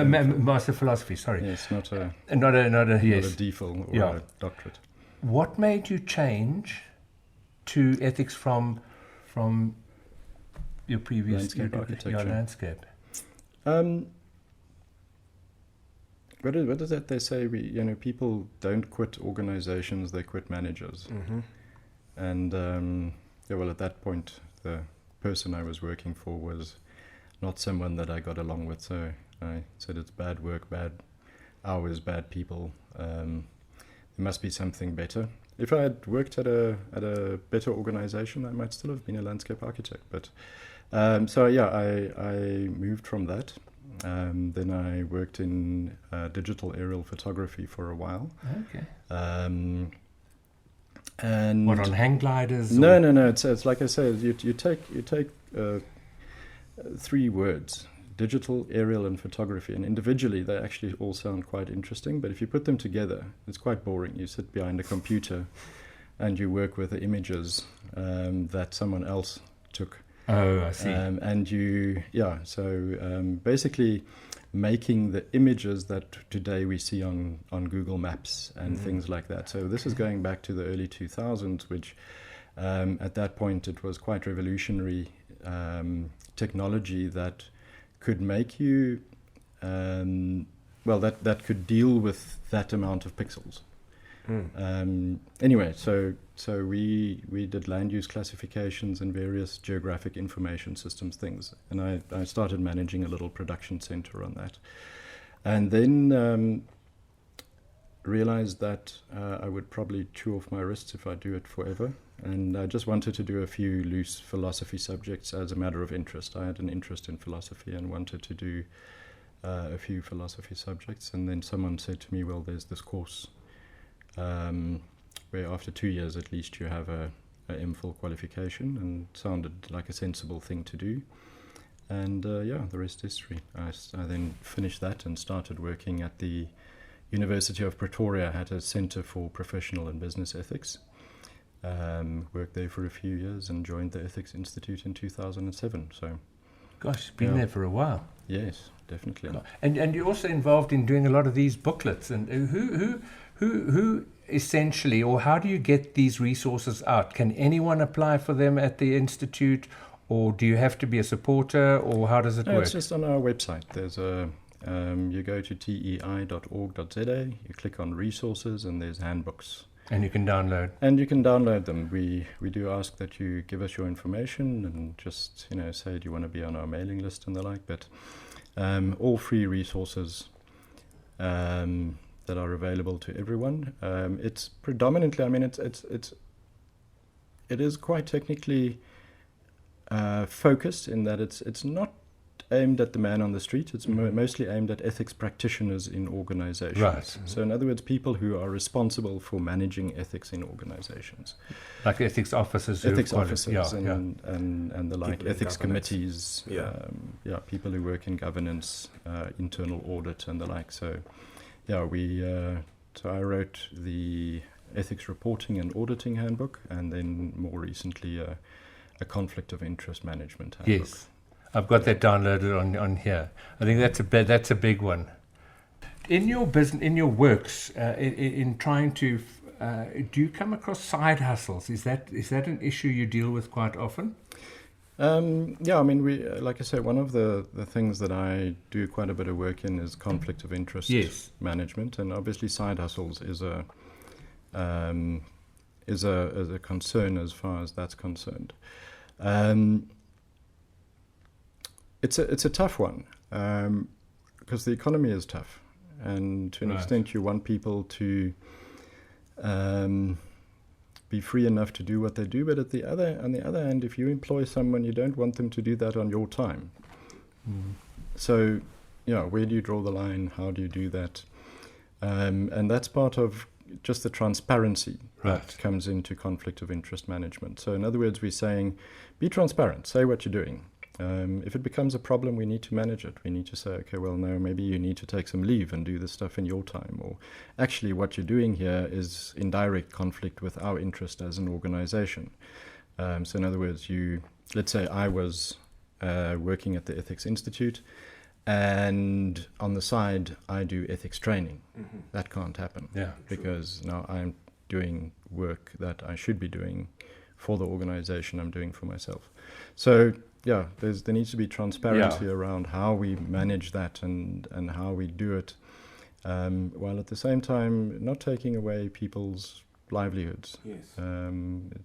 Master of Philosophy, sorry. Yes, not a yes. Not a DPhil or a doctorate. What made you change to ethics from your previous landscape architecture? Your landscape. What is that they say? People don't quit organizations; they quit managers. And at that point, the person I was working for was not someone that I got along with. So I said, "It's bad work, bad hours, bad people. There must be something better." If I had worked at a better organization, I might still have been a landscape architect. But I moved from that. Then I worked in digital aerial photography for a while. Okay. And what, on hang gliders? No. It's like I said. You take 3 words: digital, aerial, and photography. And individually, they actually all sound quite interesting. But if you put them together, it's quite boring. You sit behind a computer, and you work with the images that someone else took. Oh, I see. Basically making the images that today we see on Google Maps and things like that. So this is going back to the early 2000s, which at that point it was quite revolutionary technology that could make you, that could deal with that amount of pixels. Anyway, so we did land use classifications and various geographic information systems things, and I started managing a little production center on that, and then realized that I would probably chew off my wrists if I do it forever, and I just wanted to do a few loose philosophy subjects as a matter of interest. I had an interest in philosophy and wanted to do a few philosophy subjects, and then someone said to me, well, there's this course where after 2 years at least you have a MPhil qualification, and sounded like a sensible thing to do. And the rest is history. I then finished that and started working at the University of Pretoria at a Centre for Professional and Business Ethics. Worked there for a few years and joined the Ethics Institute in 2007. So, gosh, been there for a while. Yes, definitely. And you're also involved in doing a lot of these booklets. And who essentially, or how do you get these resources out? Can anyone apply for them at the Institute, or do you have to be a supporter, or how does it work? It's just on our website. There's you go to tei.org.za, you click on resources, and there's handbooks. And you can download. And you can download them. We do ask that you give us your information and just, say, do you want to be on our mailing list and the like. But all free resources that are available to everyone. It's predominantly, it is quite technically focused in that it's not aimed at the man on the street. It's mostly aimed at ethics practitioners in organizations. Right. Mm-hmm. So in other words, people who are responsible for managing ethics in organizations. Like ethics officers. Ethics officers and the like, People in ethics governance. committees, people who work in governance, internal audit and the like. So so I wrote the ethics reporting and auditing handbook, and then more recently a conflict of interest management handbook. Yes. I've got that downloaded on here. I think that's a big one. In your business, in your works, in trying to, do you come across side hustles? Is that an issue you deal with quite often? We, like I say, one of the things that I do quite a bit of work in is conflict of interest management, and obviously side hustles is a concern as far as that's concerned. It's a tough one because the economy is tough, and to an extent you want people to be free enough to do what they do, but on the other hand, if you employ someone, you don't want them to do that on your time. So, where do you draw the line? How do you do that? And that's part of just the transparency that comes into conflict of interest management. So in other words, we're saying, be transparent, say what you're doing. If it becomes a problem, we need to manage it. We need to say, okay, well, no, maybe you need to take some leave and do this stuff in your time. Or actually what you're doing here is in direct conflict with our interest as an organization. So in other words, let's say I was working at the Ethics Institute, and on the side, I do ethics training. Mm-hmm. That can't happen. Yeah, because now I'm doing work that I should be doing for the organization I'm doing for myself. So there needs to be transparency around how we manage that and how we do it, while at the same time not taking away people's livelihoods. Yes.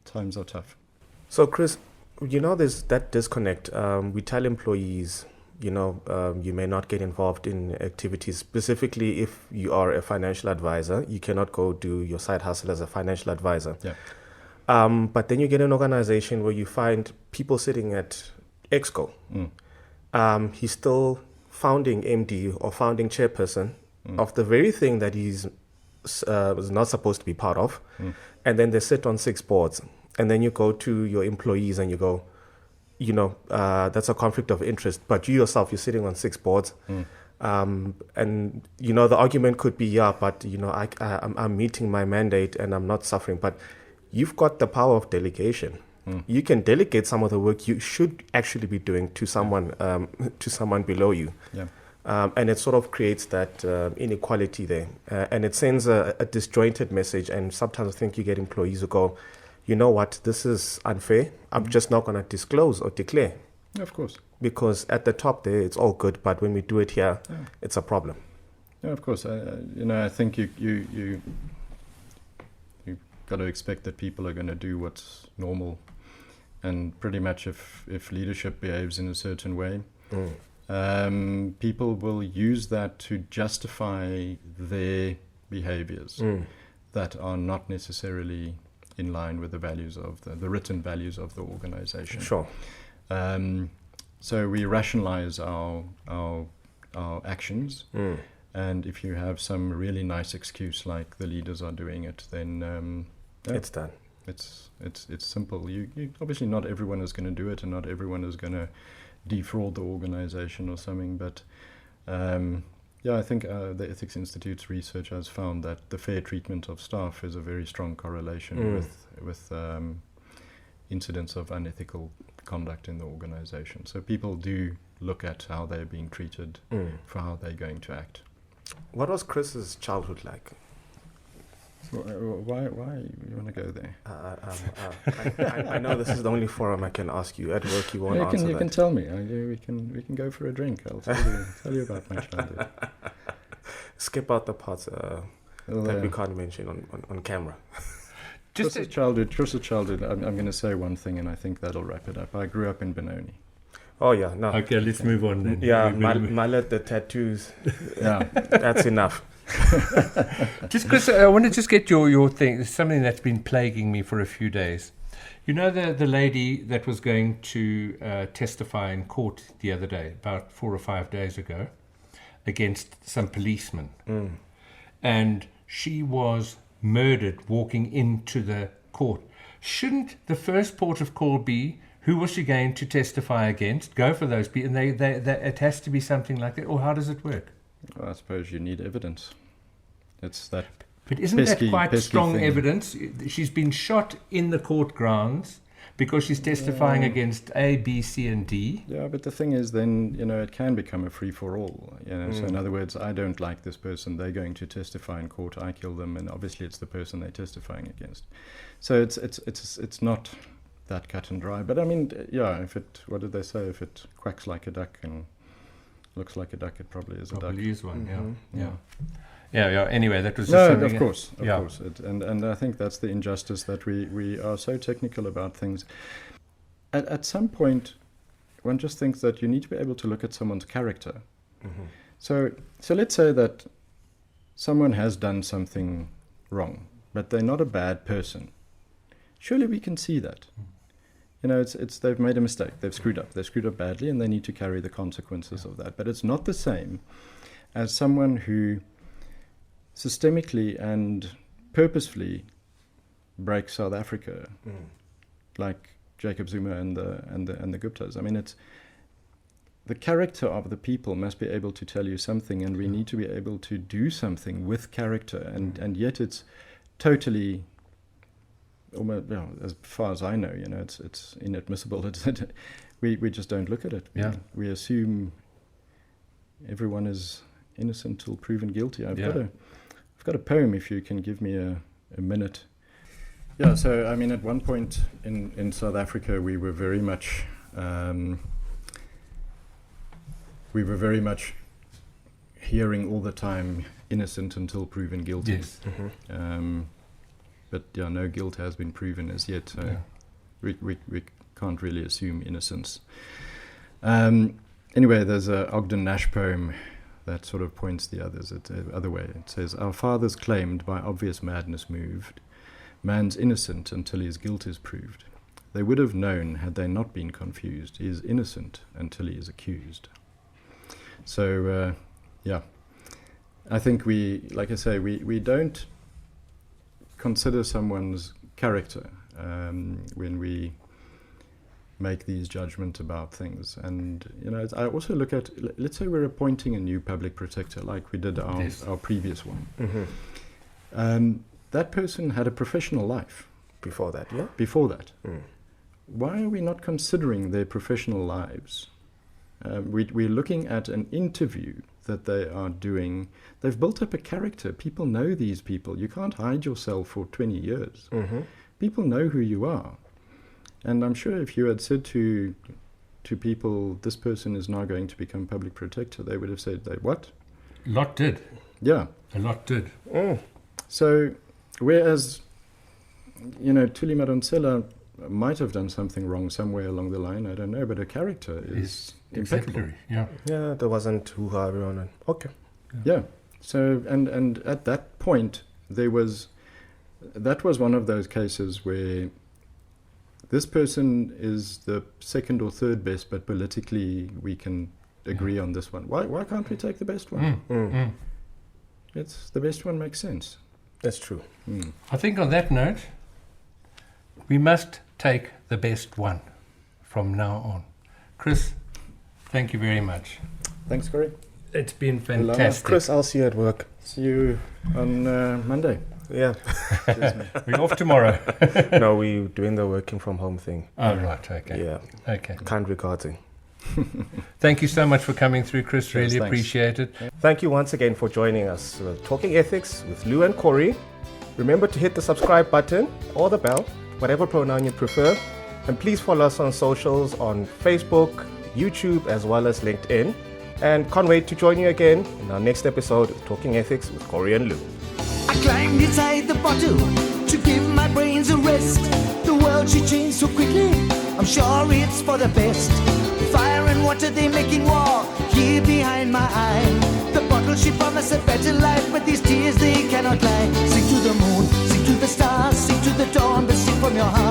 Times are tough. So, Kris, there's that disconnect. We tell employees, you may not get involved in activities. Specifically, if you are a financial advisor, you cannot go do your side hustle as a financial advisor. Yeah. But then you get an organization where you find people sitting at Exco. He's still founding MD or founding chairperson of the very thing that he's was not supposed to be part of. And then they sit on 6 boards. And then you go to your employees and you go, that's a conflict of interest. But you yourself, you're sitting on 6 boards. And, the argument could be, but, I'm meeting my mandate and I'm not suffering. But you've got the power of delegation. You can delegate some of the work you should actually be doing to someone below you. Yeah. And it sort of creates that inequality there. And it sends a disjointed message. And sometimes I think you get employees who go, you know what, this is unfair. I'm just not going to disclose or declare. Of course. Because at the top there, it's all good. But when we do it here, it's a problem. Yeah, of course. I think you got to expect that people are going to do what's normal. And pretty much if leadership behaves in a certain way, people will use that to justify their behaviors that are not necessarily in line with the values of the written values of the organization. Sure. So we rationalize our our actions. And if you have some really nice excuse like the leaders are doing it, then It's done. it's simple. You obviously not everyone is going to do it, and not everyone is going to defraud the organization or something. But I think the Ethics Institute's research has found that the fair treatment of staff is a very strong correlation with incidents of unethical conduct in the organization. So people do look at how they're being treated for how they're going to act. What was Chris's childhood like? Why you want to go there? I know this is the only forum I can ask you. At work, you won't answer You that. can tell me. We can go for a drink. I'll tell you about my childhood. Skip out the parts that we can't mention on camera. Chris's childhood. I'm going to say one thing, and I think that'll wrap it up. I grew up in Benoni. Oh yeah, no. Okay, let's move on then. Yeah, mallet, the tattoos. Yeah, That's enough. Just Chris, I want to just get your thing. Something that's been plaguing me for a few days. You know the lady that was going to testify in court the other day, about 4 or 5 days ago, against some policemen, and she was murdered walking into the court. Shouldn't the first port of call be, who was she going to testify against? Go for those people, and they it has to be something like that. Or how does it work? well, I suppose you need evidence. It's that. But isn't that quite strong thing. evidence? She's been shot in the court grounds because she's testifying against A, B, C, and D. Yeah, but the thing is, then it can become a free-for-all. So in other words, I don't like this person. They're going to testify in court. I kill them, and obviously it's the person they're testifying against. So it's not that cut and dry. But I mean, what did they say? If it quacks like a duck and looks like a duck, it probably is a duck. Probably is one. Mm-hmm. Yeah. Anyway, that was just something. Of course. And I think that's the injustice that we are so technical about things. At some point, one just thinks that you need to be able to look at someone's character. Mm-hmm. So let's say that someone has done something wrong, but they're not a bad person. Surely we can see that. It's they've made a mistake. They've screwed up badly, and they need to carry the consequences of that. But it's not the same as someone who systemically and purposefully breaks South Africa, like Jacob Zuma and the Guptas. I mean, it's the character of the people must be able to tell you something, and we need to be able to do something with character, and yet it's totally. Almost, as far as I know, it's inadmissible. We just don't look at it. We assume everyone is innocent till proven guilty. I've got a poem. If you can give me a minute. Yeah. So I mean, at one point in South Africa, we were very much hearing all the time, innocent until proven guilty. Yes. Mm-hmm. But no guilt has been proven as yet, so we can't really assume innocence. Anyway, there's a Ogden Nash poem that sort of points the other way. It says, "Our fathers claimed by obvious madness moved, man's innocent until his guilt is proved. They would have known had they not been confused. He is innocent until he is accused." So, I think we don't consider someone's character when we make these judgments about things. And I also look at, let's say we're appointing a new public protector, like we did our previous one. Mm-hmm. That person had a professional life Before that, yeah? before that. Why are we not considering their professional lives? We're looking at an interview that they are doing. They've built up a character. People know these people. You can't hide yourself for 20 years. Mm-hmm. People know who you are. And I'm sure if you had said to people, this person is now going to become public protector, they would have said, what? A lot did. Yeah. A lot did. So, whereas, Thuli Madonsela might have done something wrong somewhere along the line, I don't know, but her character is impeccable. Exemplary, Yeah, there wasn't hoo-ha around it. Okay. Yeah. So, and at that point, that was one of those cases where this person is the second or third best, but politically we can agree on this one. Why can't we take the best one? It's the best one makes sense. That's true. I think on that note, we must take the best one from now on. Kris, thank you very much. Thanks, Corey. It's been fantastic. Kris, I'll see you at work. See you on Monday. Yeah. Cheers, man. We're off tomorrow. No, we're doing the working from home thing. Oh, right. Okay. Yeah. Okay. Kind recording. Thank you so much for coming through, Kris. Really thanks. appreciate it. Thank you once again for joining us. Talking Ethics with Lou and Corey. Remember to hit the subscribe button or the bell, whatever pronoun you prefer. And please follow us on socials on Facebook, YouTube, as well as LinkedIn. And can't wait to join you again in our next episode of Talking Ethics with Corey and Lou. I climbed inside the bottle to give my brains a rest. The world she changed so quickly, I'm sure it's for the best. Fire and water, they making war here behind my eye. The bottle, she promised a better life, but these tears, they cannot lie. Sing to the moon, sing to the stars, sing to the dawn, but sing from your heart.